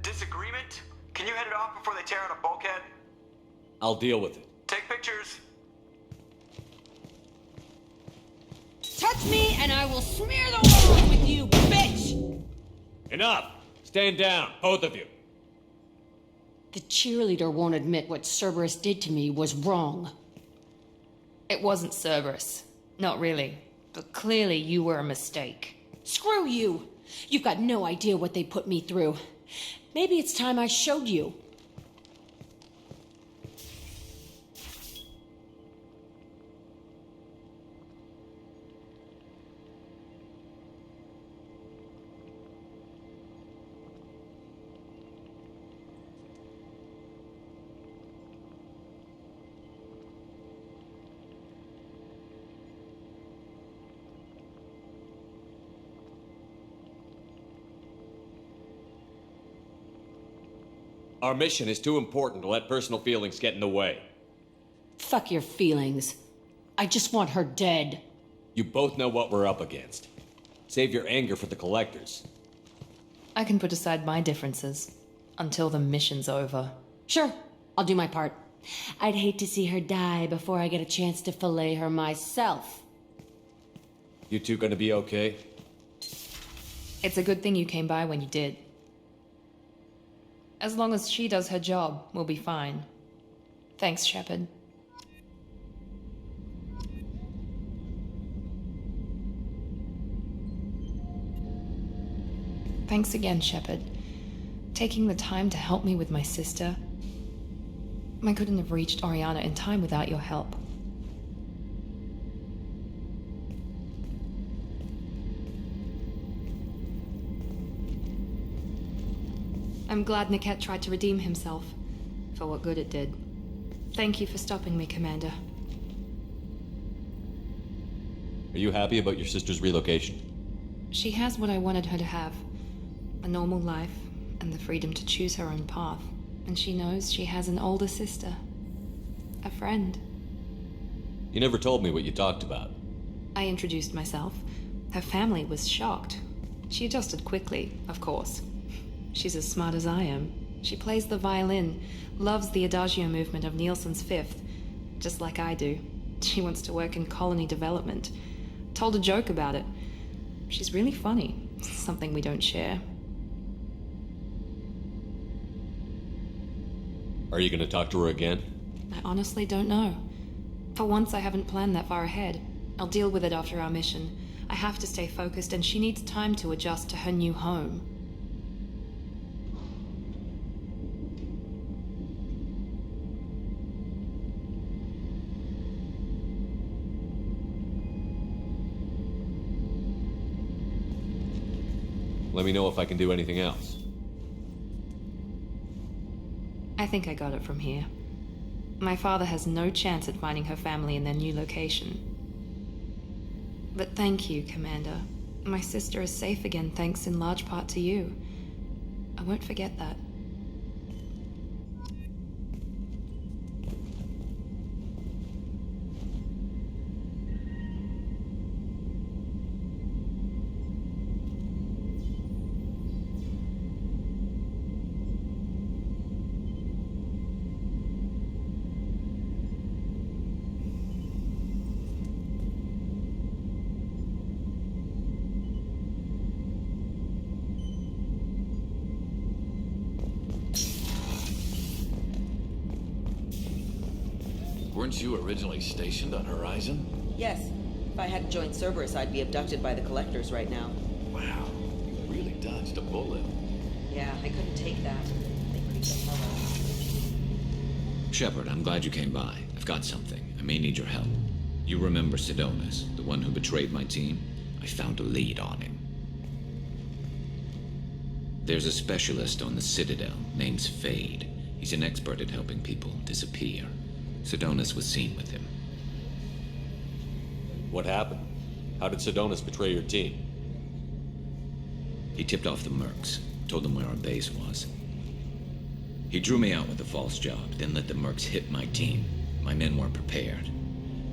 Disagreement? Can you head it off before they tear out a bulkhead? I'll deal with it. Take pictures. Touch me and I will smear the walls with you, bitch! Enough! Stand down, both of you. The cheerleader won't admit what Cerberus did to me was wrong. It wasn't Cerberus. Not really. But clearly you were a mistake. Screw you! You've got no idea what they put me through. Maybe it's time I showed you. Our mission is too important to let personal feelings get in the way. Fuck your feelings. I just want her dead. You both know what we're up against. Save your anger for the collectors. I can put aside my differences until the mission's over. Sure, I'll do my part. I'd hate to see her die before I get a chance to fillet her myself. You two gonna be okay? It's a good thing you came by when you did. As long as she does her job, we'll be fine. Thanks, Shepard. Thanks again, Shepard. Taking the time to help me with my sister. I couldn't have reached Oriana in time without your help. I'm glad Niket tried to redeem himself, for what good it did. Thank you for stopping me, Commander. Are you happy about your sister's relocation? She has what I wanted her to have. A normal life, and the freedom to choose her own path. And she knows she has an older sister. A friend. You never told me what you talked about. I introduced myself. Her family was shocked. She adjusted quickly, of course. She's as smart as I am. She plays the violin, loves the adagio movement of Nielsen's Fifth, just like I do. She wants to work in colony development. Told a joke about it. She's really funny, something we don't share. Are you gonna talk to her again? I honestly don't know. For once, I haven't planned that far ahead. I'll deal with it after our mission. I have to stay focused, and she needs time to adjust to her new home. Let me know if I can do anything else. I think I got it from here. My father has no chance at finding her family in their new location. But thank you, Commander. My sister is safe again thanks in large part to you. I won't forget that. Weren't you originally stationed on Horizon? Yes. If I hadn't joined Cerberus, I'd be abducted by the Collectors right now. Wow, you really dodged a bullet. Yeah, I couldn't take that. They creeped the hell out of me. Shepard, I'm glad you came by. I've got something. I may need your help. You remember Sidonus, the one who betrayed my team? I found a lead on him. There's a specialist on the Citadel named Fade. He's an expert at helping people disappear. Sidonus was seen with him. What happened? How did Sidonus betray your team? He tipped off the mercs, told them where our base was. He drew me out with a false job, then let the mercs hit my team. My men weren't prepared.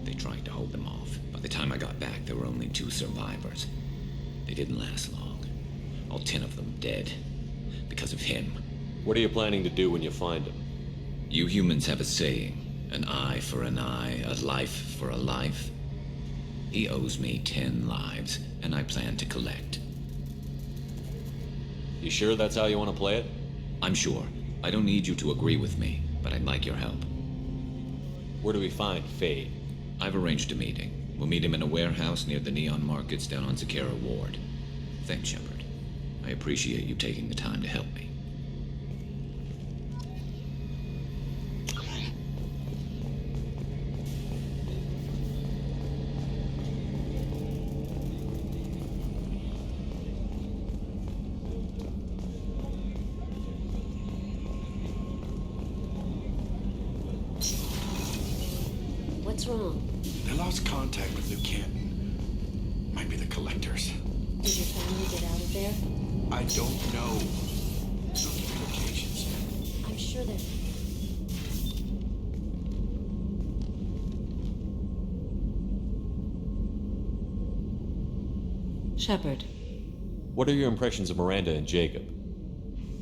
They tried to hold them off. By the time I got back, there were only 2 survivors. They didn't last long. All 10 of them dead. Because of him. What are you planning to do when you find him? You humans have a saying. An eye for an eye, a life for a life. He owes me 10 lives, and I plan to collect. You sure that's how you want to play it? I'm sure. I don't need you to agree with me, but I'd like your help. Where do we find Fade? I've arranged a meeting. We'll meet him in a warehouse near the Neon Markets down on Zakera Ward. Thanks, Shepard. I appreciate you taking the time to help me. What's wrong? They lost contact with New Canton. Might be the Collectors. Did your family get out of there? I don't know. No communications. I'm sure they're... Shepard. What are your impressions of Miranda and Jacob?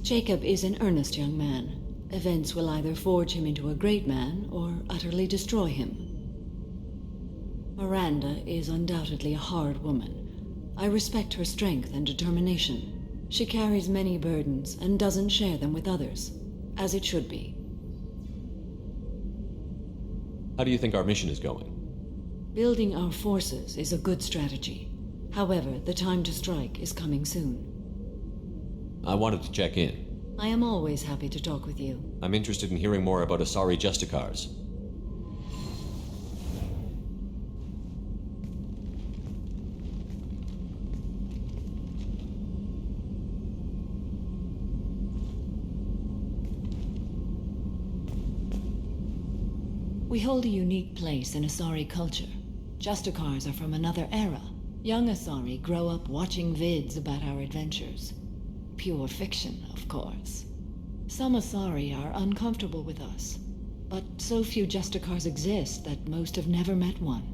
Jacob is an earnest young man. Events will either forge him into a great man or utterly destroy him. Miranda is undoubtedly a hard woman. I respect her strength and determination. She carries many burdens and doesn't share them with others, as it should be. How do you think our mission is going? Building our forces is a good strategy. However, the time to strike is coming soon. I wanted to check in. I am always happy to talk with you. I'm interested in hearing more about Asari Justicars. We hold a unique place in Asari culture. Justicars are from another era. Young Asari grow up watching vids about our adventures. Pure fiction, of course. Some Asari are uncomfortable with us, but so few Justicars exist that most have never met one.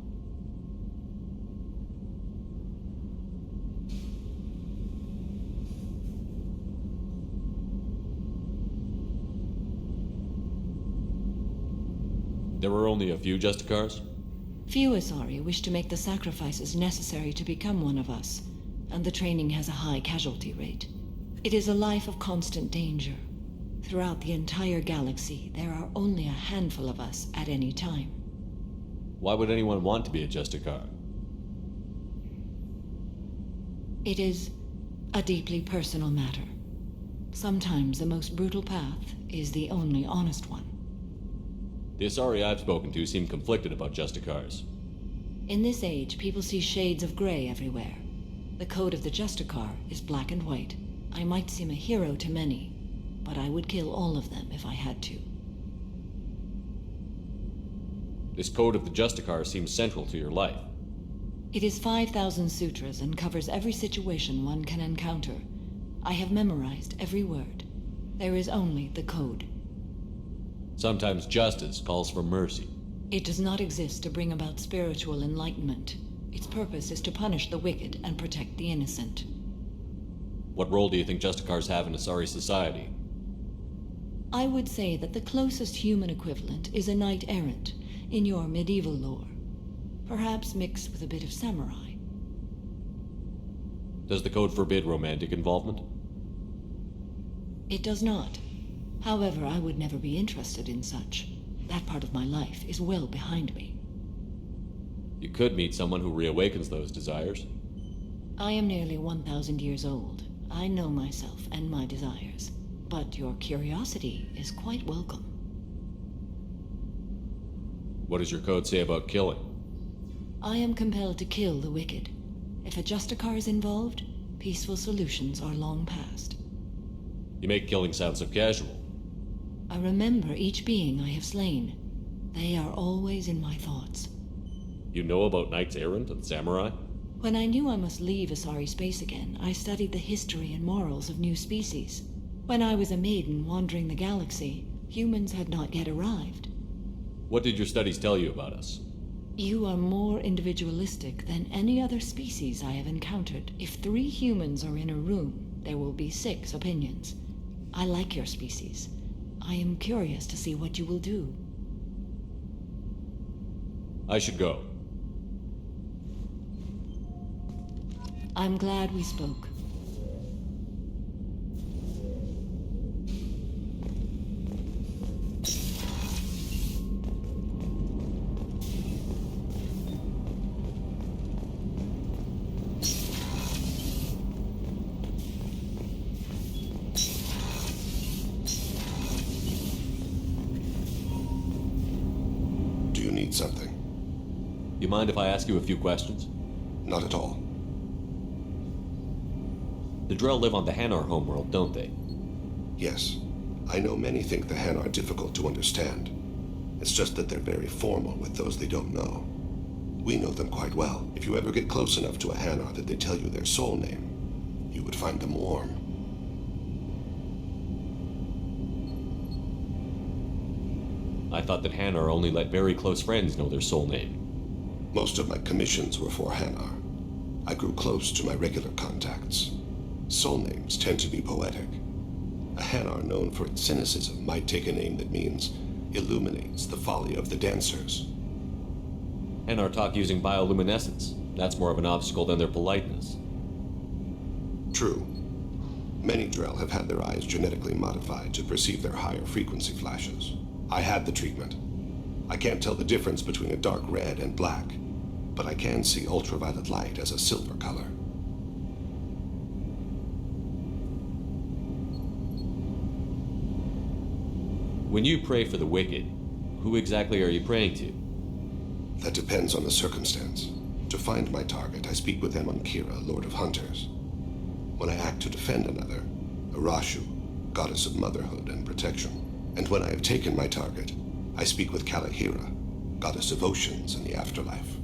There were only a few Justicars? Few Asari wish to make the sacrifices necessary to become one of us, and the training has a high casualty rate. It is a life of constant danger. Throughout the entire galaxy, there are only a handful of us at any time. Why would anyone want to be a Justicar? It is a deeply personal matter. Sometimes the most brutal path is the only honest one. The Asari I've spoken to seem conflicted about Justicars. In this age, people see shades of gray everywhere. The code of the Justicar is black and white. I might seem a hero to many, but I would kill all of them if I had to. This code of the Justicar seems central to your life. It is 5,000 sutras and covers every situation one can encounter. I have memorized every word. There is only the code. Sometimes justice calls for mercy. It does not exist to bring about spiritual enlightenment. Its purpose is to punish the wicked and protect the innocent. What role do you think Justicars have in Asari society? I would say that the closest human equivalent is a knight-errant in your medieval lore. Perhaps mixed with a bit of samurai. Does the code forbid romantic involvement? It does not. However, I would never be interested in such. That part of my life is well behind me. You could meet someone who reawakens those desires. I am nearly 1,000 years old. I know myself and my desires. But your curiosity is quite welcome. What does your code say about killing? I am compelled to kill the wicked. If a Justicar is involved, peaceful solutions are long past. You make killing sound so casual. I remember each being I have slain. They are always in my thoughts. You know about knights errant and samurai? When I knew I must leave Asari space again, I studied the history and morals of new species. When I was a maiden wandering the galaxy, humans had not yet arrived. What did your studies tell you about us? You are more individualistic than any other species I have encountered. If 3 humans are in a room, there will be 6 opinions. I like your species. I am curious to see what you will do. I should go. I'm glad we spoke. Something. You mind if I ask you a few questions? Not at all. The Drell live on the Hanar homeworld, don't they? Yes. I know many think the Hanar difficult to understand. It's just that they're very formal with those they don't know. We know them quite well. If you ever get close enough to a Hanar that they tell you their soul name, you would find them warm. I thought that Hanar only let very close friends know their soul name. Most of my commissions were for Hanar. I grew close to my regular contacts. Soul names tend to be poetic. A Hanar known for its cynicism might take a name that means illuminates the folly of the dancers. Hanar talk using bioluminescence. That's more of an obstacle than their politeness. True. Many Drell have had their eyes genetically modified to perceive their higher frequency flashes. I had the treatment. I can't tell the difference between a dark red and black, but I can see ultraviolet light as a silver color. When you pray for the wicked, who exactly are you praying to? That depends on the circumstance. To find my target, I speak with Kira, Lord of Hunters. When I act to defend another, Arashu, Goddess of Motherhood and Protection. And when I have taken my target, I speak with Kalahira, Goddess of Oceans and the Afterlife.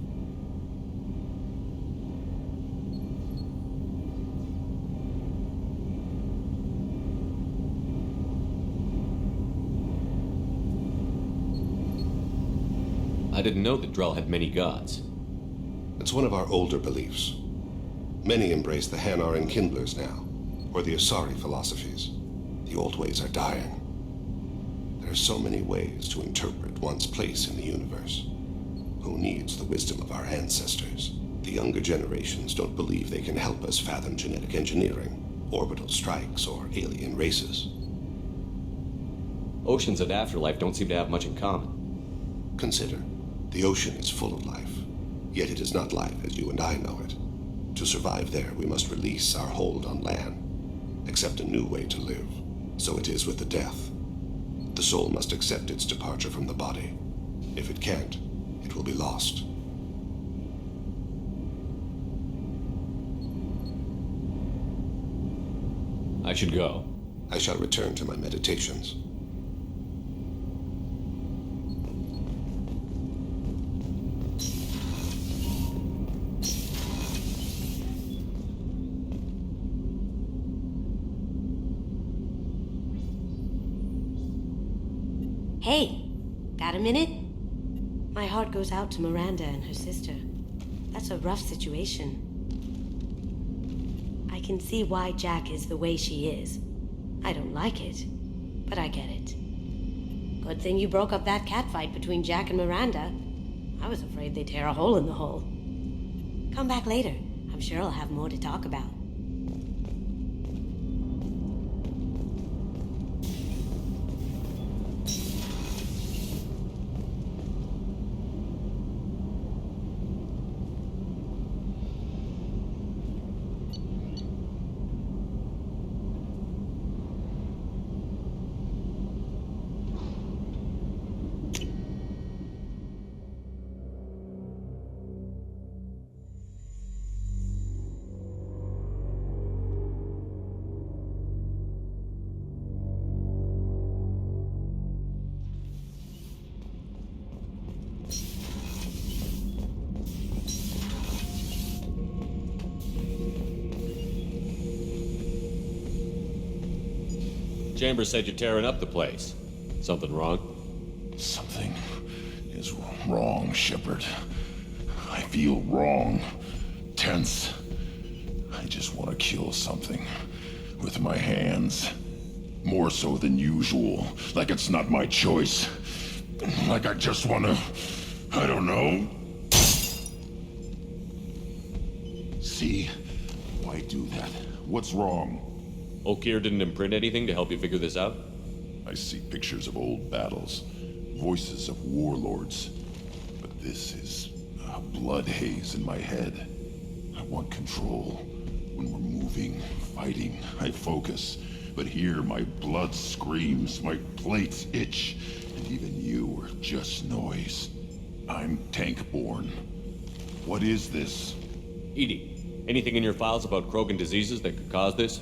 I didn't know that Drell had many gods. It's one of our older beliefs. Many embrace the Hanar and Kindlers now, or the Asari philosophies. The old ways are dying. There are so many ways to interpret one's place in the universe. Who needs the wisdom of our ancestors? The younger generations don't believe they can help us fathom genetic engineering, orbital strikes, or alien races. Oceans and Afterlife don't seem to have much in common. Consider, the ocean is full of life, yet it is not life as you and I know it. To survive there, we must release our hold on land, accept a new way to live. So it is with the death. The soul must accept its departure from the body. If it can't, it will be lost. I should go. I shall return to my meditations. Hey, got a minute? My heart goes out to Miranda and her sister. That's a rough situation. I can see why Jack is the way she is. I don't like it, but I get it. Good thing you broke up that catfight between Jack and Miranda. I was afraid they'd tear a hole in the hull. Come back later. I'm sure I'll have more to talk about. Chambers said you're tearing up the place. Something wrong? Something is wrong, Shepard. I feel wrong. Tense. I just want to kill something. With my hands. More so than usual. Like it's not my choice. Like I just want to... I don't know. See? Why do that? What's wrong? Okir didn't imprint anything to help you figure this out? I see pictures of old battles, voices of warlords. But this is a blood haze in my head. I want control. When we're moving, fighting, I focus. But here my blood screams, my plates itch, and even you are just noise. I'm tank-born. What is this? EDI, anything in your files about Krogan diseases that could cause this?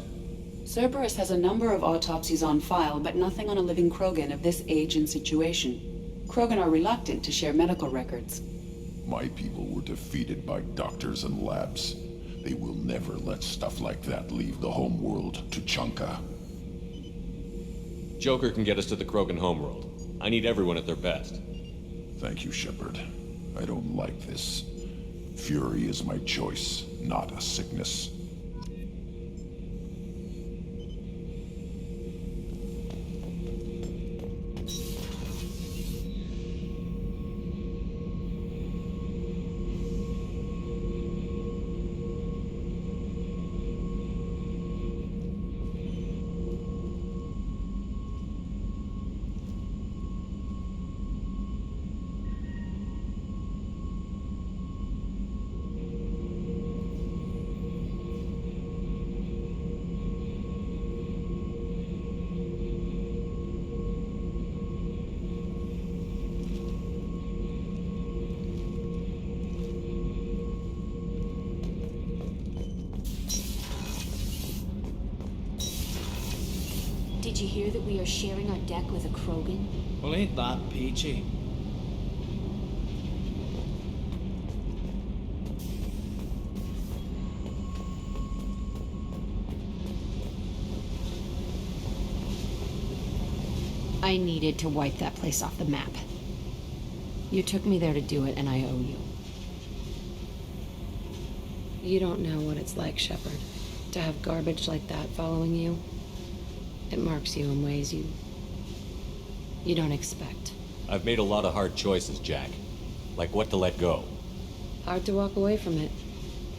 Cerberus has a number of autopsies on file, but nothing on a living Krogan of this age and situation. Krogan are reluctant to share medical records. My people were defeated by doctors and labs. They will never let stuff like that leave the homeworld to Chunka. Joker can get us to the Krogan homeworld. I need everyone at their best. Thank you, Shepard. I don't like this. Fury is my choice, not a sickness. Did you hear that we are sharing our deck with a Krogan? Well, ain't that peachy? I needed to wipe that place off the map. You took me there to do it, and I owe you. You don't know what it's like, Shepard, to have garbage like that following you. It marks you in ways you don't expect. I've made a lot of hard choices, Jack. Like what to let go. Hard to walk away from it.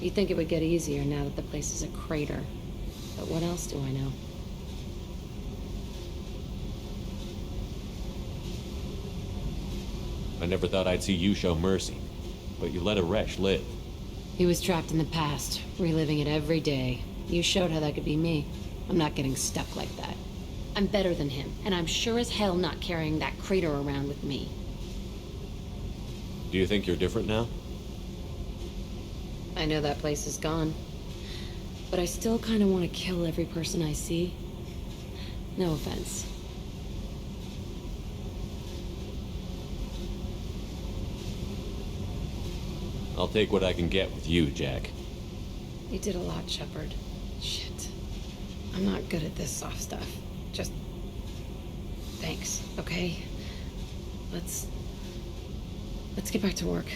You'd think it would get easier now that the place is a crater. But what else do I know? I never thought I'd see you show mercy, but you let a Resh live. He was trapped in the past, reliving it every day. You showed how that could be me. I'm not getting stuck like that. I'm better than him, and I'm sure as hell not carrying that crater around with me. Do you think you're different now? I know that place is gone, but I still kind of want to kill every person I see. No offense. I'll take what I can get with you, Jack. You did a lot, Shepard. Shit. I'm not good at this soft stuff. Just... thanks, okay? Let's get back to work.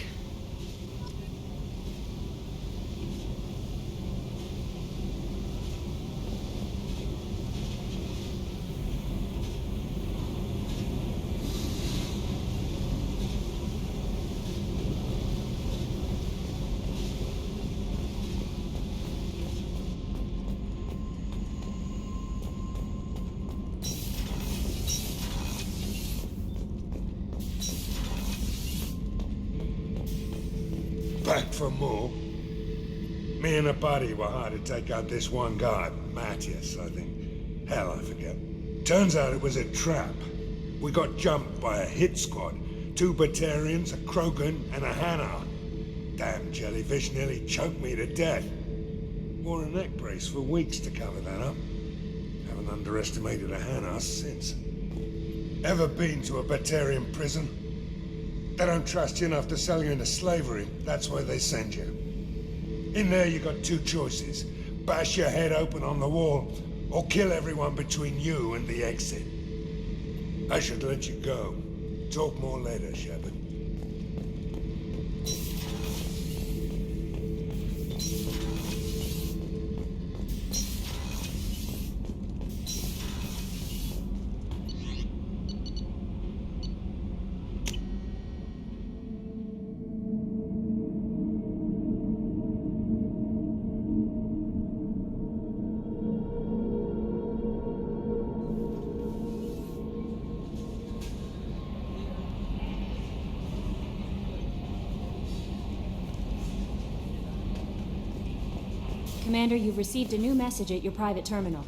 Back for more. Me and a buddy were hired to take out this one guy, Matthias, I think. Hell, I forget. Turns out it was a trap. We got jumped by a hit squad. 2 Batarians, a Krogan, and a Hanar. Damn jellyfish nearly choked me to death. Wore a neck brace for weeks to cover that up. Haven't underestimated a Hanar since. Ever been to a Batarian prison? They don't trust you enough to sell you into slavery. That's where they send you. In there you got 2 choices. Bash your head open on the wall, or kill everyone between you and the exit. I should let you go. Talk more later, Shepard. Commander, you've received a new message at your private terminal.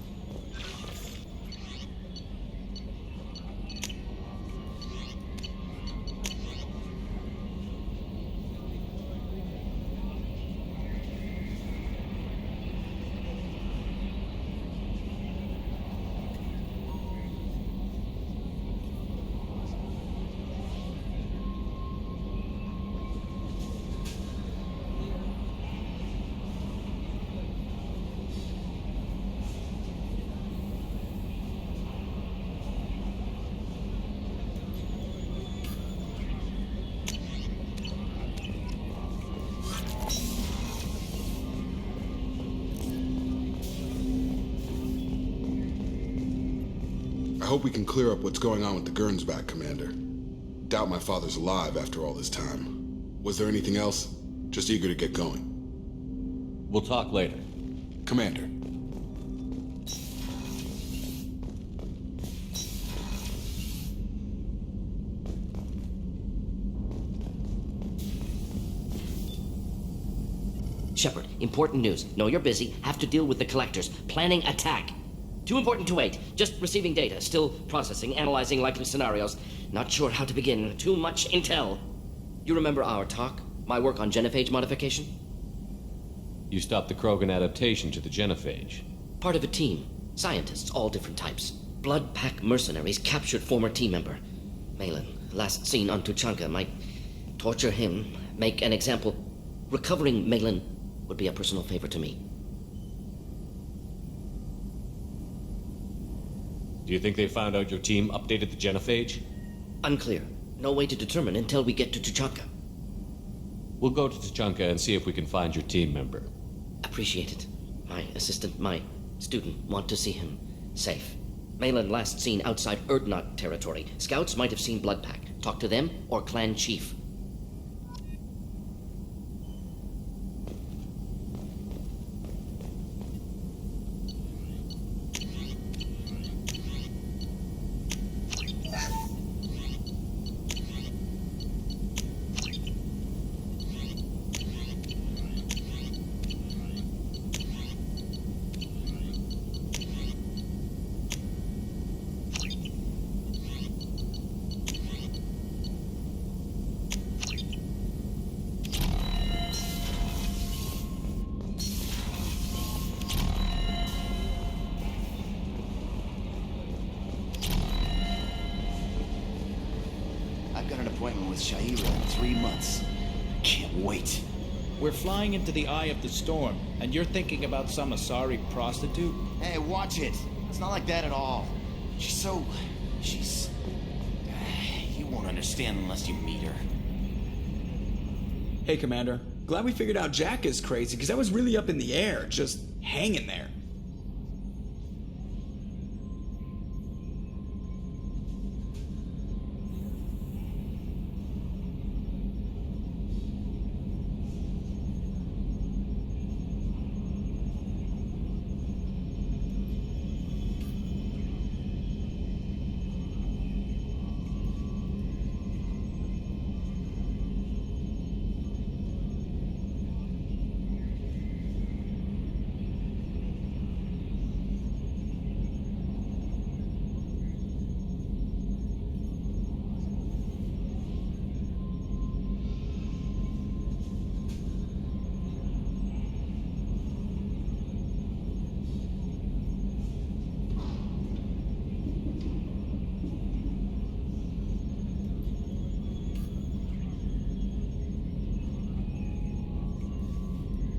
I hope we can clear up what's going on with the Gernsback, Commander. Doubt my father's alive after all this time. Was there anything else? Just eager to get going. We'll talk later. Commander. Shepard, important news. Know you're busy. Have to deal with the collectors. Planning attack. Too important to wait. Just receiving data. Still processing, analyzing likely scenarios. Not sure how to begin. Too much intel. You remember our talk? My work on genophage modification? You stopped the Krogan adaptation to the genophage. Part of a team. Scientists, all different types. Blood Pack mercenaries captured former team member. Malin, last seen on Tuchanka, might torture him, make an example. Recovering Malin would be a personal favor to me. Do you think they found out your team updated the genophage? Unclear. No way to determine until we get to Tuchanka. We'll go to Tuchanka and see if we can find your team member. Appreciate it. My assistant, my student, want to see him safe. Malin last seen outside Erdnot territory. Scouts might have seen Bloodpack. Talk to them or clan chief. I've got an appointment with Shaira in 3 months. Can't wait. We're flying into the eye of the storm, and you're thinking about some Asari prostitute? Hey, watch it. It's not like that at all. She's... You won't understand unless you meet her. Hey, Commander. Glad we figured out Jack is crazy, because I was really up in the air, just hanging there.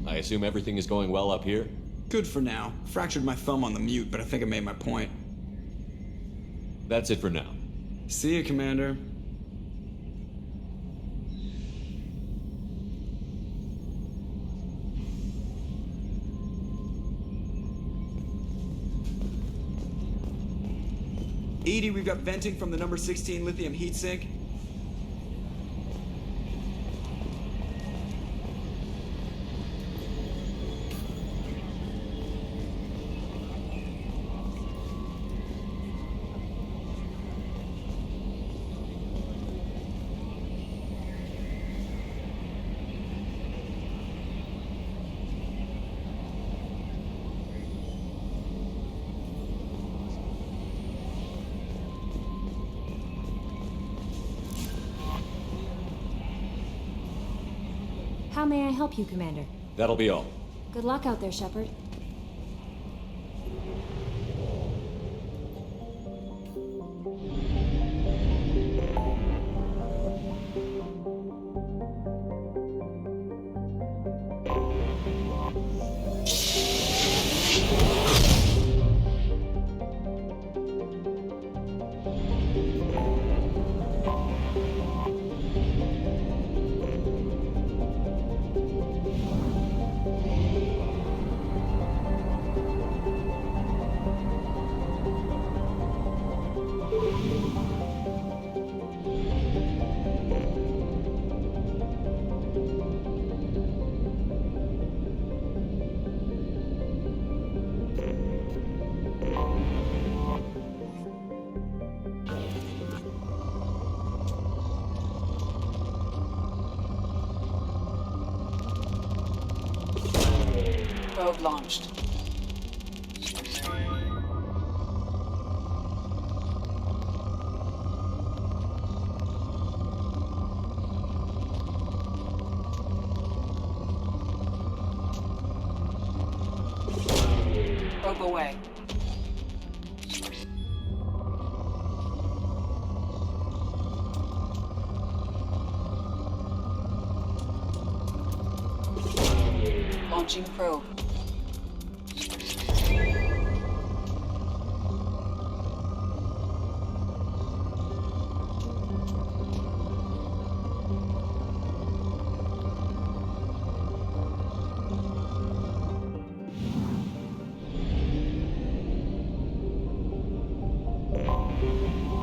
I assume everything is going well up here? Good for now. Fractured my thumb on the mute, but I think I made my point. That's it for now. See you, Commander. Edie, we've got venting from the number 16 lithium heatsink. How may I help you, Commander? That'll be all. Good luck out there, Shepard. Probe launched. Probe away. Launching probe.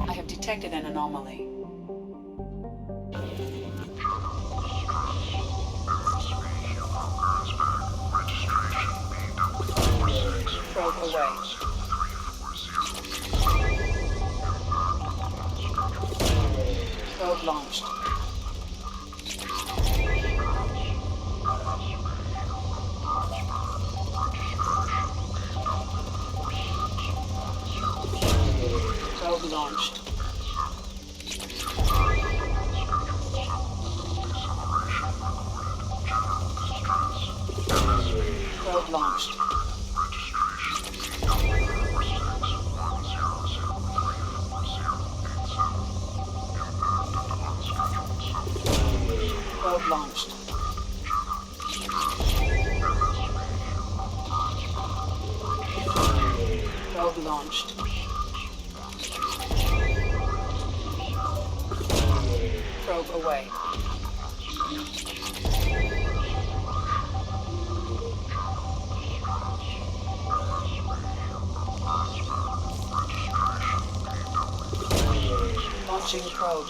I have detected an anomaly. Probe away. Probe launched. Probe launched. Probe launched. Probe launched. Probe launched. Probe away. Launching probe.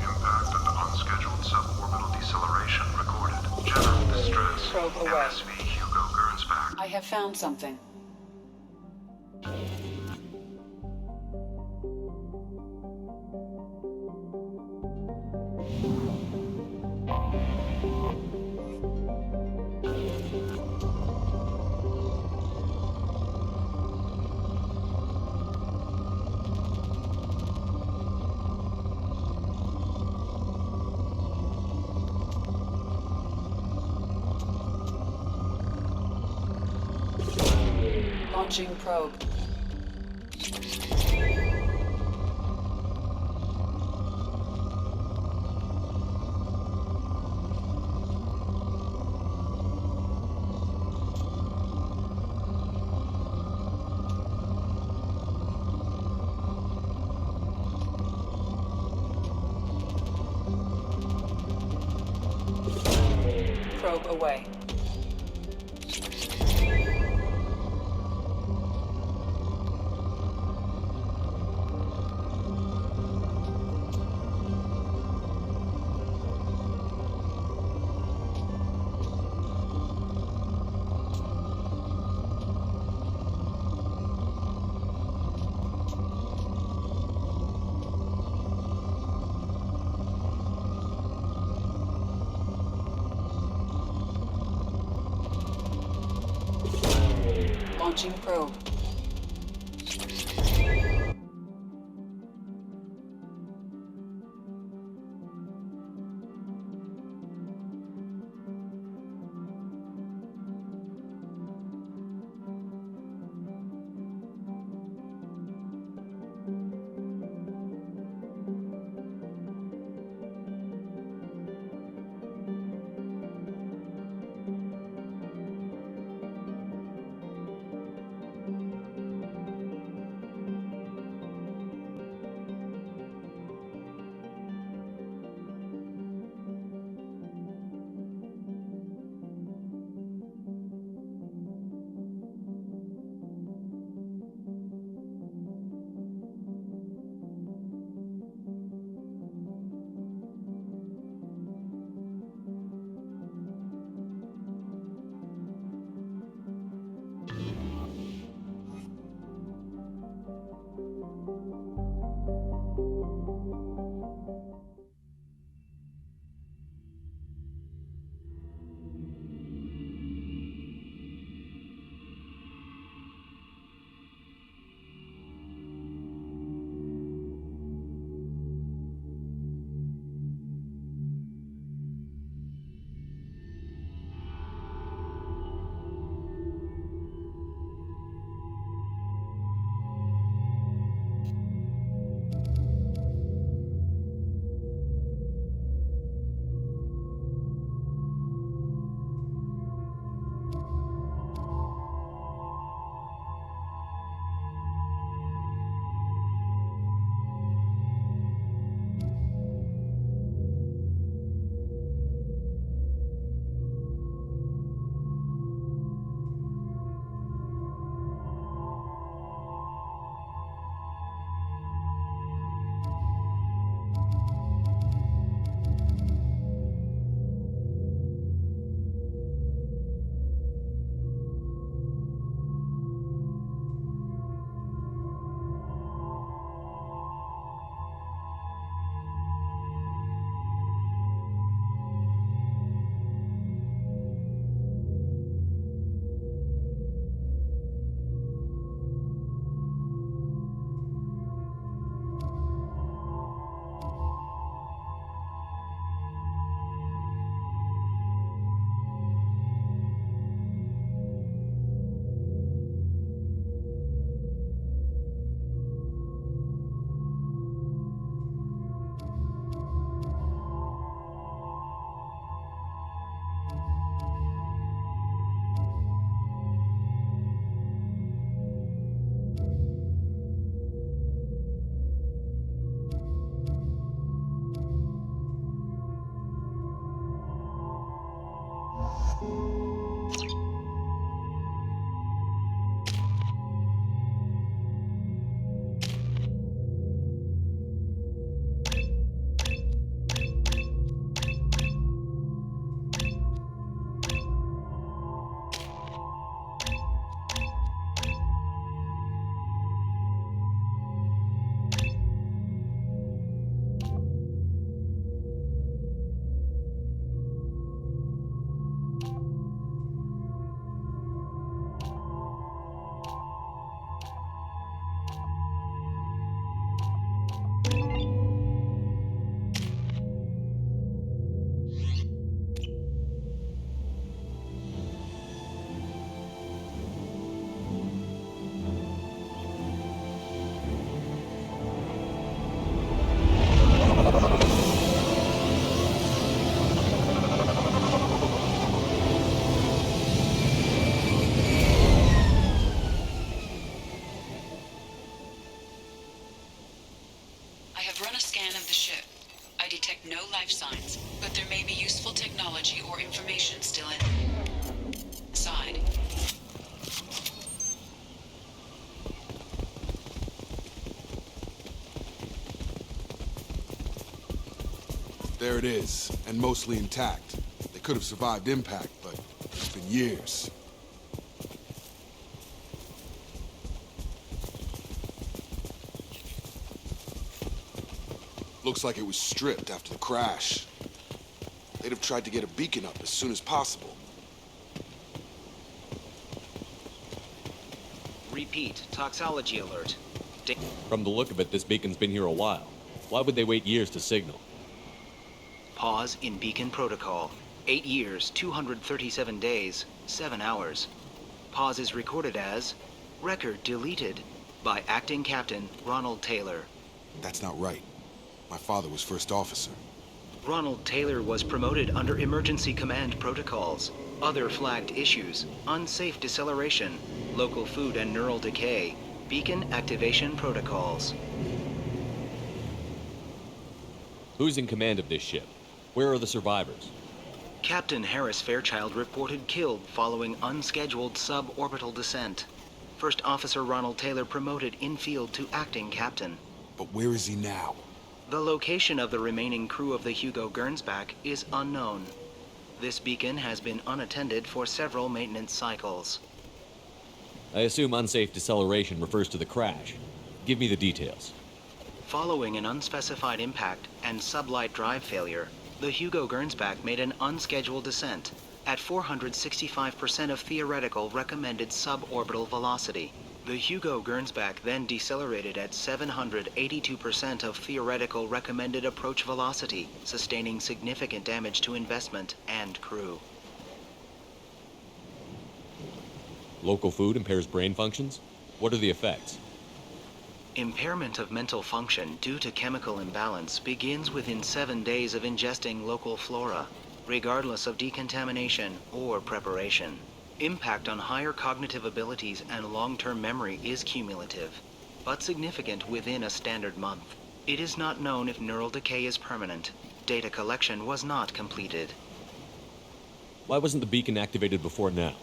Impact and unscheduled suborbital deceleration recorded. General distress. Probe away. MSV Hugo Gernsback. I have found something. Launching probe. Probe away. Launching probe. I have run a scan of the ship. I detect no life signs, but there may be useful technology or information still inside. There it is, and mostly intact. They could have survived impact, but it's been years. Looks like it was stripped after the crash. They'd have tried to get a beacon up as soon as possible. Repeat, toxology alert. From the look of it, this beacon's been here a while. Why would they wait years to signal? Pause in beacon protocol. 8 years, 237 days, 7 hours. Pause is recorded as record deleted by acting captain Ronald Taylor. That's not right. My father was first officer. Ronald Taylor was promoted under emergency command protocols. Other flagged issues: unsafe deceleration, local food and neural decay, beacon activation protocols. Who's in command of this ship? Where are the survivors? Captain Harris Fairchild reported killed following unscheduled suborbital descent. First Officer Ronald Taylor promoted in-field to acting captain. But where is he now? The location of the remaining crew of the Hugo Gernsback is unknown. This beacon has been unattended for several maintenance cycles. I assume unsafe deceleration refers to the crash. Give me the details. Following an unspecified impact and sublight drive failure, the Hugo Gernsback made an unscheduled descent at 465% of theoretical recommended suborbital velocity. The Hugo Gernsback then decelerated at 782% of theoretical recommended approach velocity, sustaining significant damage to investment and crew. Local food impairs brain functions? What are the effects? Impairment of mental function due to chemical imbalance begins within 7 days of ingesting local flora, regardless of decontamination or preparation. Impact on higher cognitive abilities and long-term memory is cumulative, but significant within a standard month. It is not known if neural decay is permanent. Data collection was not completed. Why wasn't the beacon activated before now?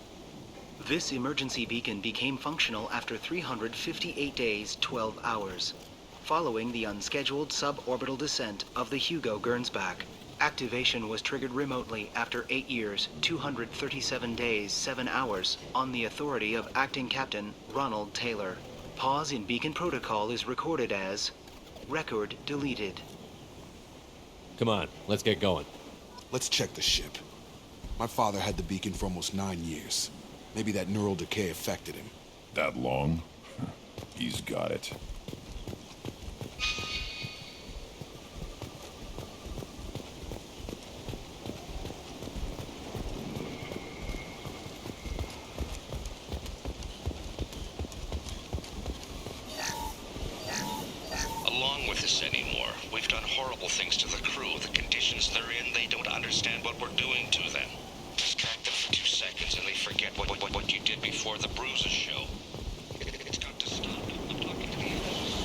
This emergency beacon became functional after 358 days, 12 hours, following the unscheduled suborbital descent of the Hugo Gernsback. Activation was triggered remotely after 8 years, 237 days, 7 hours, on the authority of Acting Captain Ronald Taylor. Pause in beacon protocol is recorded as record deleted. Come on, let's get going. Let's check the ship. My father had the beacon for almost 9 years. Maybe that neural decay affected him. That long? He's got it. Along with this anymore. We've done horrible things to the crew. The conditions they're in, they don't understand what we're doing to them. Distract them for 2 seconds and they forget what you did before the bruises show. It's got to stop. I'm talking to the others.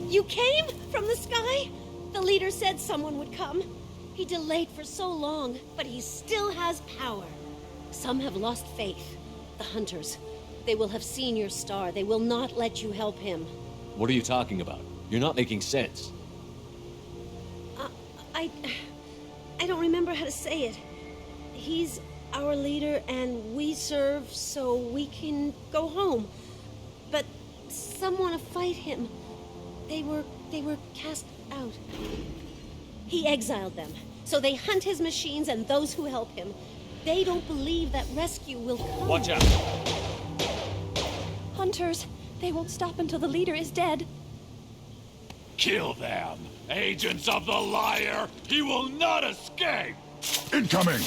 You came from the sky? The leader said someone would come. He delayed for so long, but he still has power. Some have lost faith. The hunters. They will have seen your star. They will not let you help him. What are you talking about? You're not making sense. I don't remember how to say it. He's our leader and we serve so we can go home. But some want to fight him. They were cast out. He exiled them, so they hunt his machines and those who help him. They don't believe that rescue will come. Watch out! Hunters, they won't stop until the leader is dead. Kill them! Agents of the liar! He will not escape! Incoming!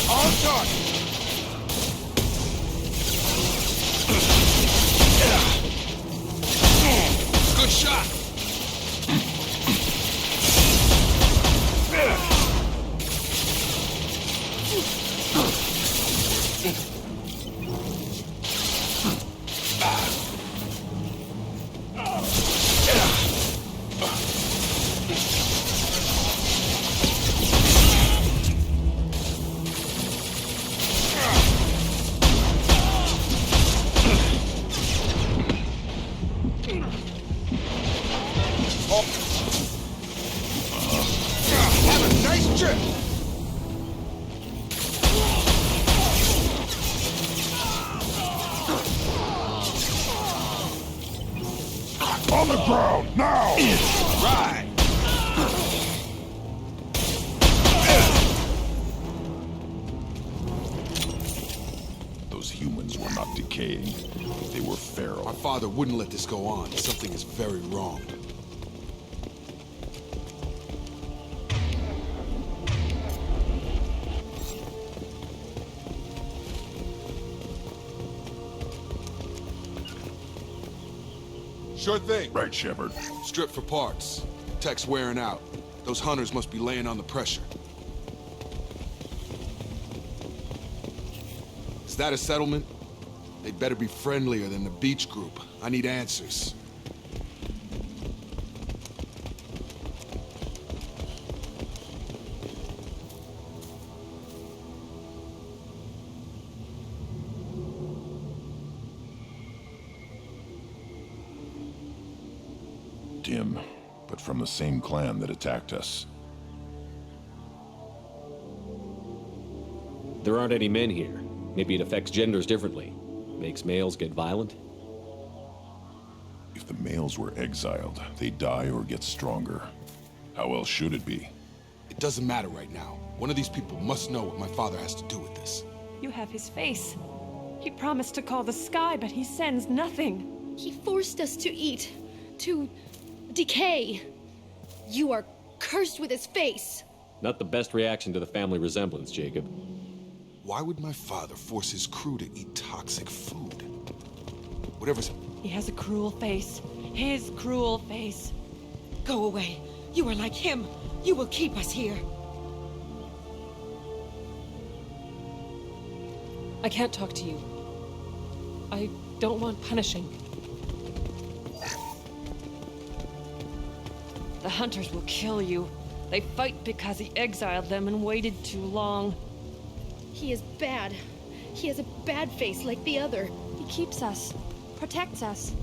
On target! Good shot! Have a nice trip! On the ground, now! Right! Those humans were not decaying. They were feral. My father wouldn't let this go on. Something is very wrong. Sure thing. Right, Shepard. Strip for parts. Tech's wearing out. Those hunters must be laying on the pressure. Is that a settlement? They'd better be friendlier than the beach group. I need answers. Dim, but from the same clan that attacked us. There aren't any men here. Maybe it affects genders differently. Makes males get violent? If the males were exiled, they die or get stronger. How else should it be? It doesn't matter right now. One of these people must know what my father has to do with this. You have his face. He promised to call the sky, but he sends nothing. He forced us to eat, to decay. You are cursed with his face. Not the best reaction to the family resemblance, Jacob. Why would my father force his crew to eat toxic food? Whatever's... He has a cruel face. His cruel face. Go away. You are like him. You will keep us here. I can't talk to you. I don't want punishing. The hunters will kill you. They fight because he exiled them and waited too long. He is bad. He has a bad face like the other. He keeps us, protects us,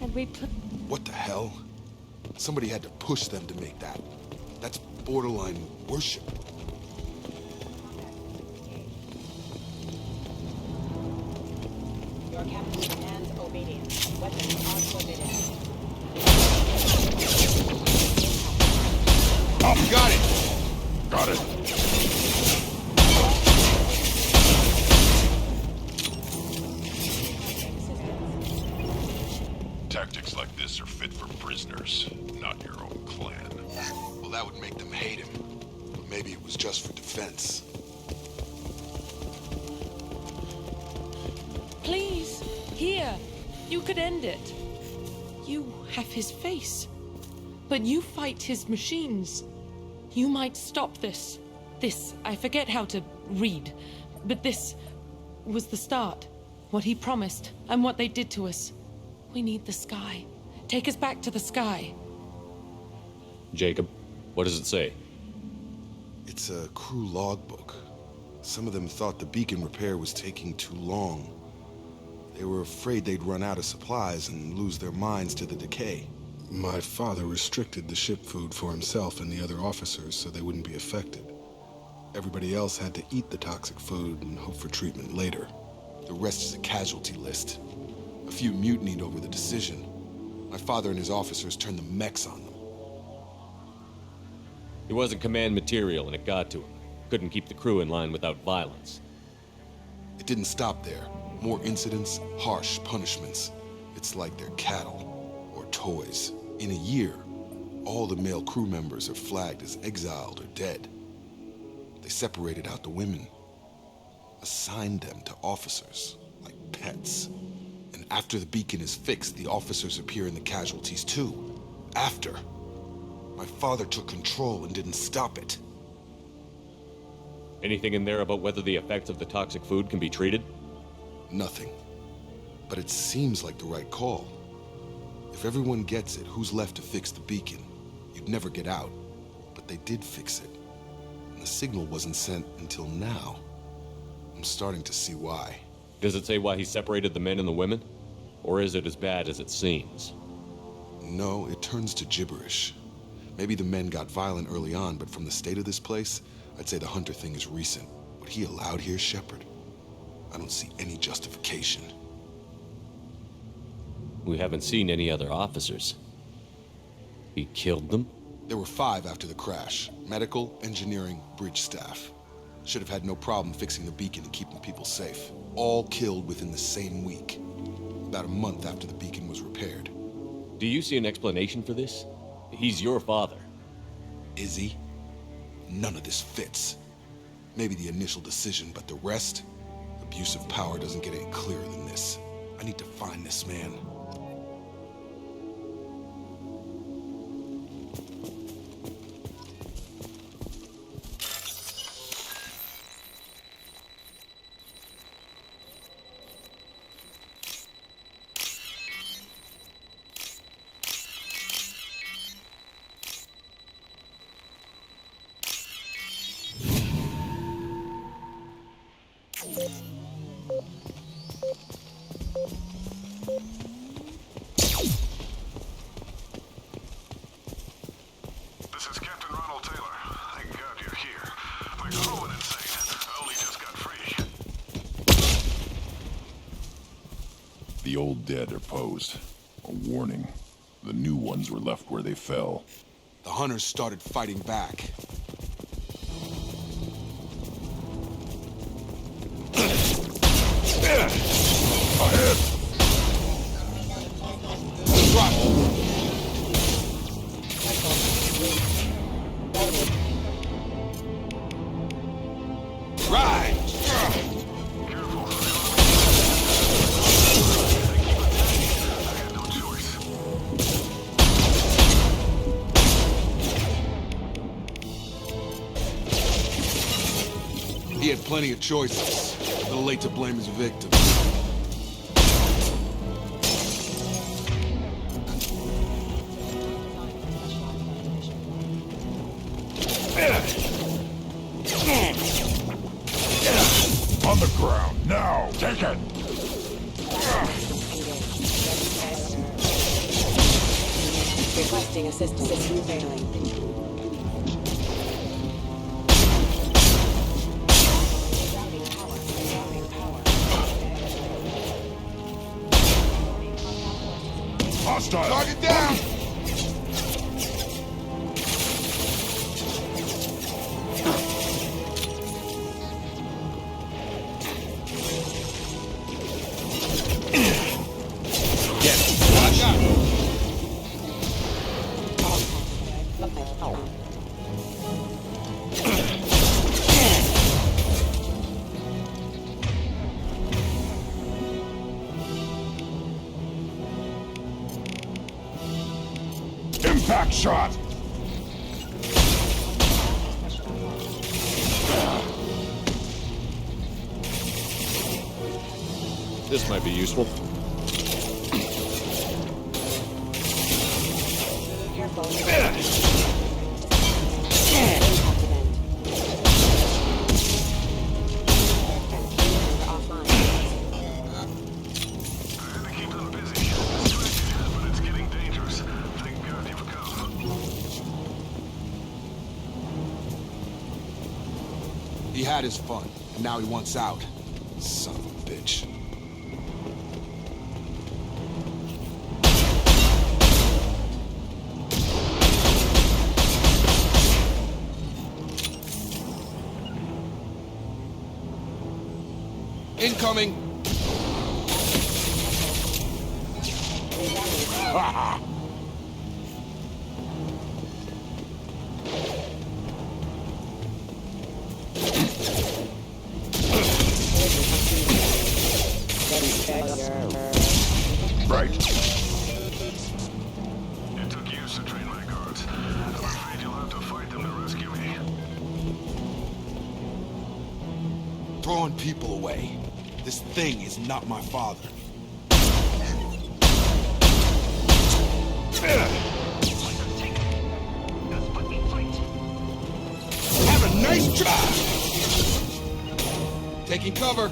and we put... What the hell? Somebody had to push them to make that. That's borderline worship. Your captain demands obedience. Weapons are forbidden. Up, got it! Got it. Tactics like this are fit for prisoners, not your own clan. Well, that would make them hate him. But maybe it was just for defense. Please, here. You could end it. You have his face. But you fight his machines. You might stop this. This, I forget how to read, but this was the start. What he promised, and what they did to us. We need the sky. Take us back to the sky. Jacob, what does it say? It's a crew logbook. Some of them thought the beacon repair was taking too long. They were afraid they'd run out of supplies and lose their minds to the decay. My father restricted the ship food for himself and the other officers so they wouldn't be affected. Everybody else had to eat the toxic food and hope for treatment later. The rest is a casualty list. A few mutinied over the decision. My father and his officers turned the mechs on them. He wasn't command material and it got to him. Couldn't keep the crew in line without violence. It didn't stop there. More incidents, harsh punishments. It's like they're cattle or toys. In a year, all the male crew members are flagged as exiled or dead. They separated out the women, assigned them to officers, like pets. And after the beacon is fixed, the officers appear in the casualties too. After. My father took control and didn't stop it. Anything in there about whether the effects of the toxic food can be treated? Nothing. But it seems like the right call. If everyone gets it, who's left to fix the beacon? You'd never get out. But they did fix it. And the signal wasn't sent until now. I'm starting to see why. Does it say why he separated the men and the women? Or is it as bad as it seems? No, it turns to gibberish. Maybe the men got violent early on, but from the state of this place, I'd say the Hunter thing is recent. What he allowed here, Shepard, I don't see any justification. We haven't seen any other officers. He killed them? There were 5 after the crash. Medical, engineering, bridge staff. Should have had no problem fixing the beacon and keeping people safe. All killed within the same week. About a month after the beacon was repaired. Do you see an explanation for this? He's your father. Is he? None of this fits. Maybe the initial decision, but the rest? Abuse of power doesn't get any clearer than this. I need to find this man. The old dead are posed. A warning. The new ones were left where they fell. The hunters started fighting back. Ahead! Right! He had plenty of choices. A little late to blame his victims. On the ground, now! Take it! Requesting assistance. System failing. Hostile! Target down! Impact! Back shot! This might be useful. He had his fun, and now he wants out. Son of a bitch. Incoming! Right. It took years to train my guards. I'm afraid you'll have to fight them to rescue me. Throwing people away. This thing is not my father. Have a nice try! Taking cover.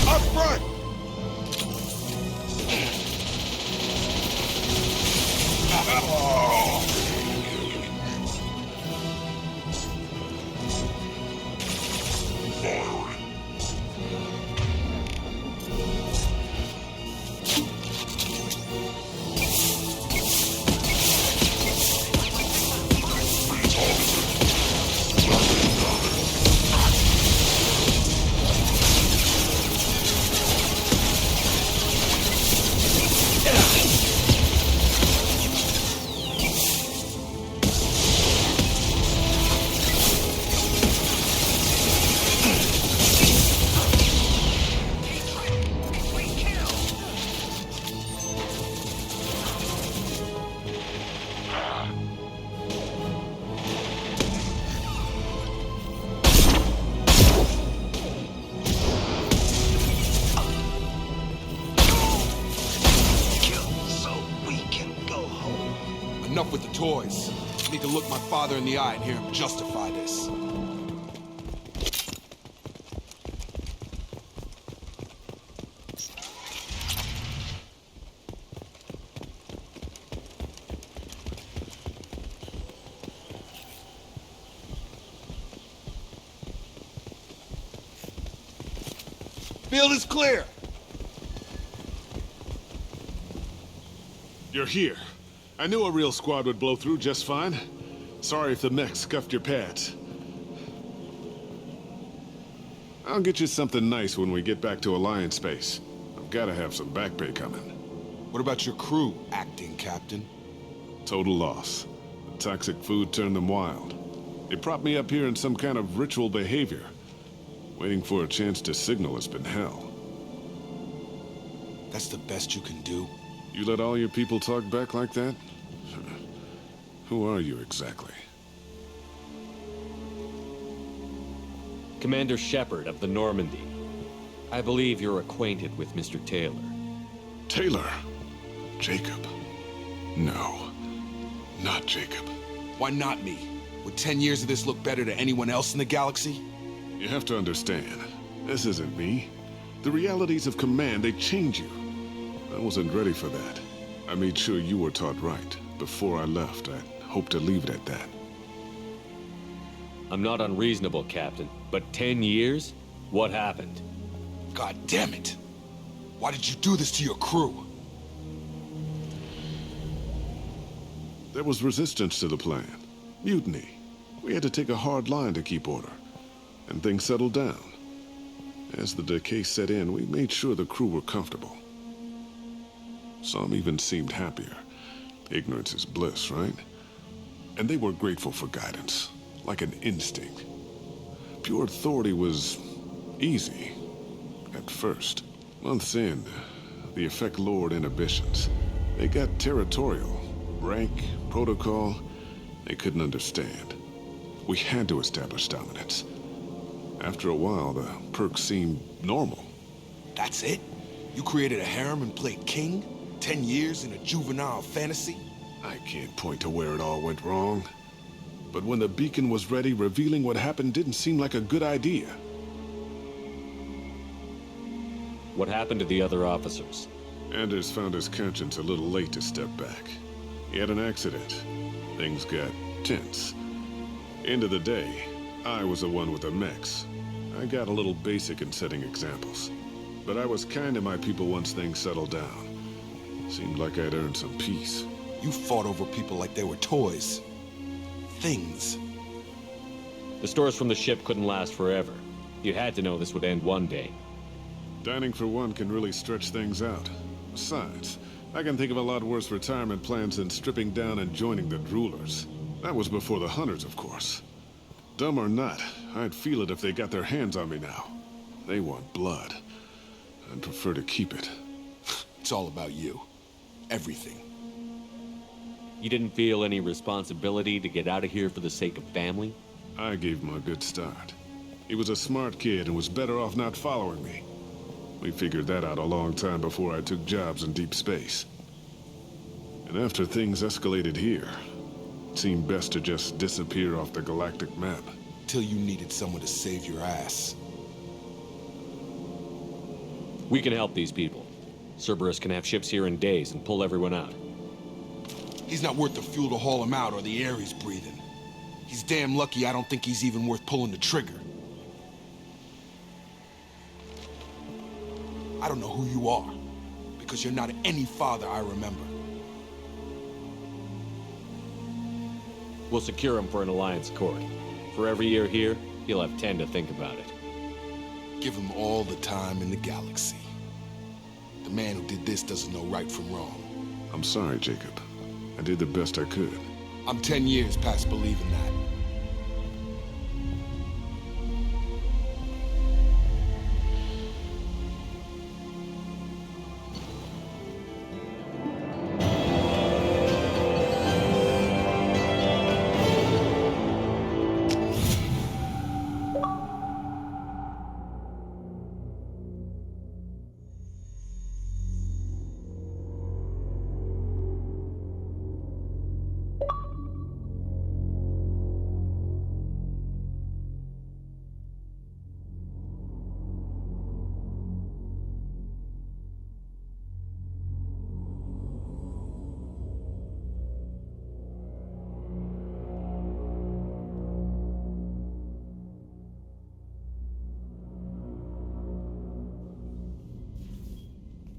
Up front! Enough with the toys. Need to look my father in the eye and hear him justify this. Field is clear. You're here. I knew a real squad would blow through just fine. Sorry if the mech scuffed your pads. I'll get you something nice when we get back to Alliance space. I've gotta have some back pay coming. What about your crew, acting captain? Total loss. The toxic food turned them wild. They propped me up here in some kind of ritual behavior. Waiting for a chance to signal has been hell. That's the best you can do? You let all your people talk back like that? Who are you exactly? Commander Shepard of the Normandy. I believe you're acquainted with Mr. Taylor. Taylor? Jacob? No, not Jacob. Why not me? Would 10 years of this look better to anyone else in the galaxy? You have to understand, this isn't me. The realities of command, they change you. I wasn't ready for that. I made sure you were taught right. Before I left, I hoped to leave it at that. I'm not unreasonable, Captain, but 10 years? What happened? God damn it! Why did you do this to your crew? There was resistance to the plan. Mutiny. We had to take a hard line to keep order. and things settled down. As the decay set in, we made sure the crew were comfortable. Some even seemed happier. Ignorance is bliss, right? And they were grateful for guidance, like an instinct. Pure authority was easy, at first. Months in, the effect lowered inhibitions. They got territorial. Rank, protocol, they couldn't understand. We had to establish dominance. After a while, the perks seemed normal. That's it? You created a harem and played king? 10 years in a juvenile fantasy? I can't point to where it all went wrong. But when the beacon was ready, revealing what happened didn't seem like a good idea. What happened to the other officers? Anders found his conscience a little late to step back. He had an accident. Things got tense. End of the day, I was the one with the mechs. I got a little basic in setting examples. But I was kind to my people once things settled down. Seemed like I'd earned some peace. You fought over people like they were toys. Things. The stores from the ship couldn't last forever. You had to know this would end one day. Dining for one can really stretch things out. Besides, I can think of a lot worse retirement plans than stripping down and joining the droolers. That was before the hunters, of course. Dumb or not, I'd feel it if they got their hands on me now. They want blood. I'd prefer to keep it. It's all about you. Everything. You didn't feel any responsibility to get out of here for the sake of family? I gave him a good start. He was a smart kid and was better off not following me. We figured that out a long time before I took jobs in deep space. And after things escalated here, it seemed best to just disappear off the galactic map. Till you needed someone to save your ass. We can help these people. Cerberus can have ships here in days and pull everyone out. He's not worth the fuel to haul him out or the air he's breathing. He's damn lucky I don't think he's even worth pulling the trigger. I don't know who you are, because you're not any father I remember. We'll secure him for an Alliance court. For every year here, he'll have 10 to think about it. Give him all the time in the galaxy. The man who did this doesn't know right from wrong. I'm sorry, Jacob. I did the best I could. I'm 10 years past believing that.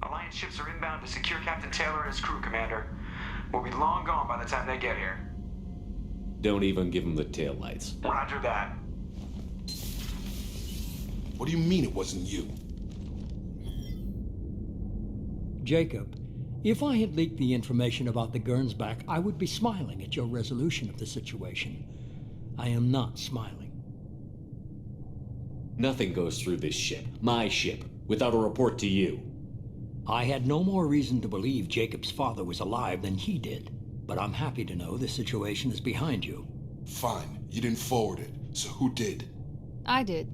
Alliance ships are inbound to secure Captain Taylor and his crew, Commander. We'll be long gone by the time they get here. Don't even give him the taillights. Roger that. What do you mean it wasn't you? Jacob, if I had leaked the information about the Gernsback, I would be smiling at your resolution of the situation. I am not smiling. Nothing goes through this ship, my ship, without a report to you. I had no more reason to believe Jacob's father was alive than he did, but I'm happy to know the situation is behind you. Fine, you didn't forward it, so who did? I did.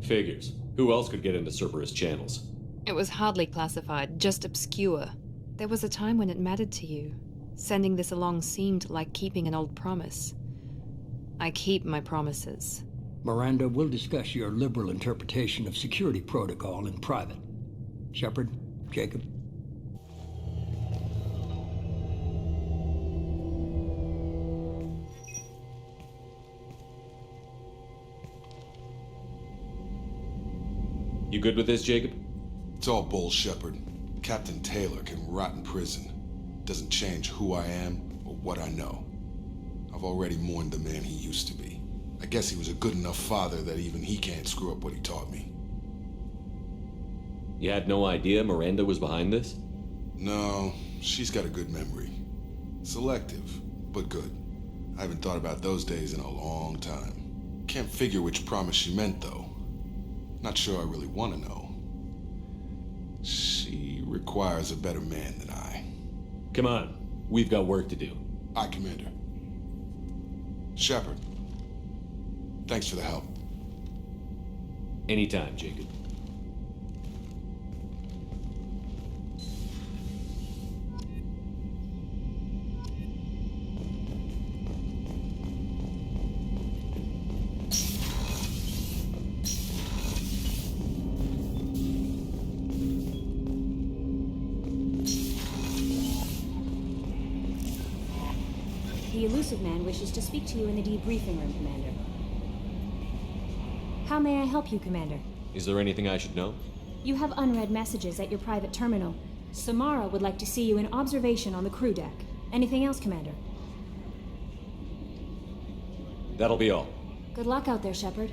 Figures. Who else could get into Cerberus channels? It was hardly classified, just obscure. There was a time when it mattered to you. Sending this along seemed like keeping an old promise. I keep my promises. Miranda, we'll discuss your liberal interpretation of security protocol in private. Shepard, Jacob. You good with this, Jacob? It's all bull, Shepard. Captain Taylor can rot in prison. Doesn't change who I am or what I know. I've already mourned the man he used to be. I guess he was a good enough father that even he can't screw up what he taught me. You had no idea Miranda was behind this? No, she's got a good memory. Selective, but good. I haven't thought about those days in a long time. Can't figure which promise she meant, though. Not sure I really want to know. She requires a better man than I. Come on, we've got work to do. Aye, Commander. Shepard, thanks for the help. Anytime, Jacob. The elusive man wishes to speak to you in the debriefing room, Commander. How may I help you, Commander? Is there anything I should know? You have unread messages at your private terminal. Samara would like to see you in observation on the crew deck. Anything else, Commander? That'll be all. Good luck out there, Shepard.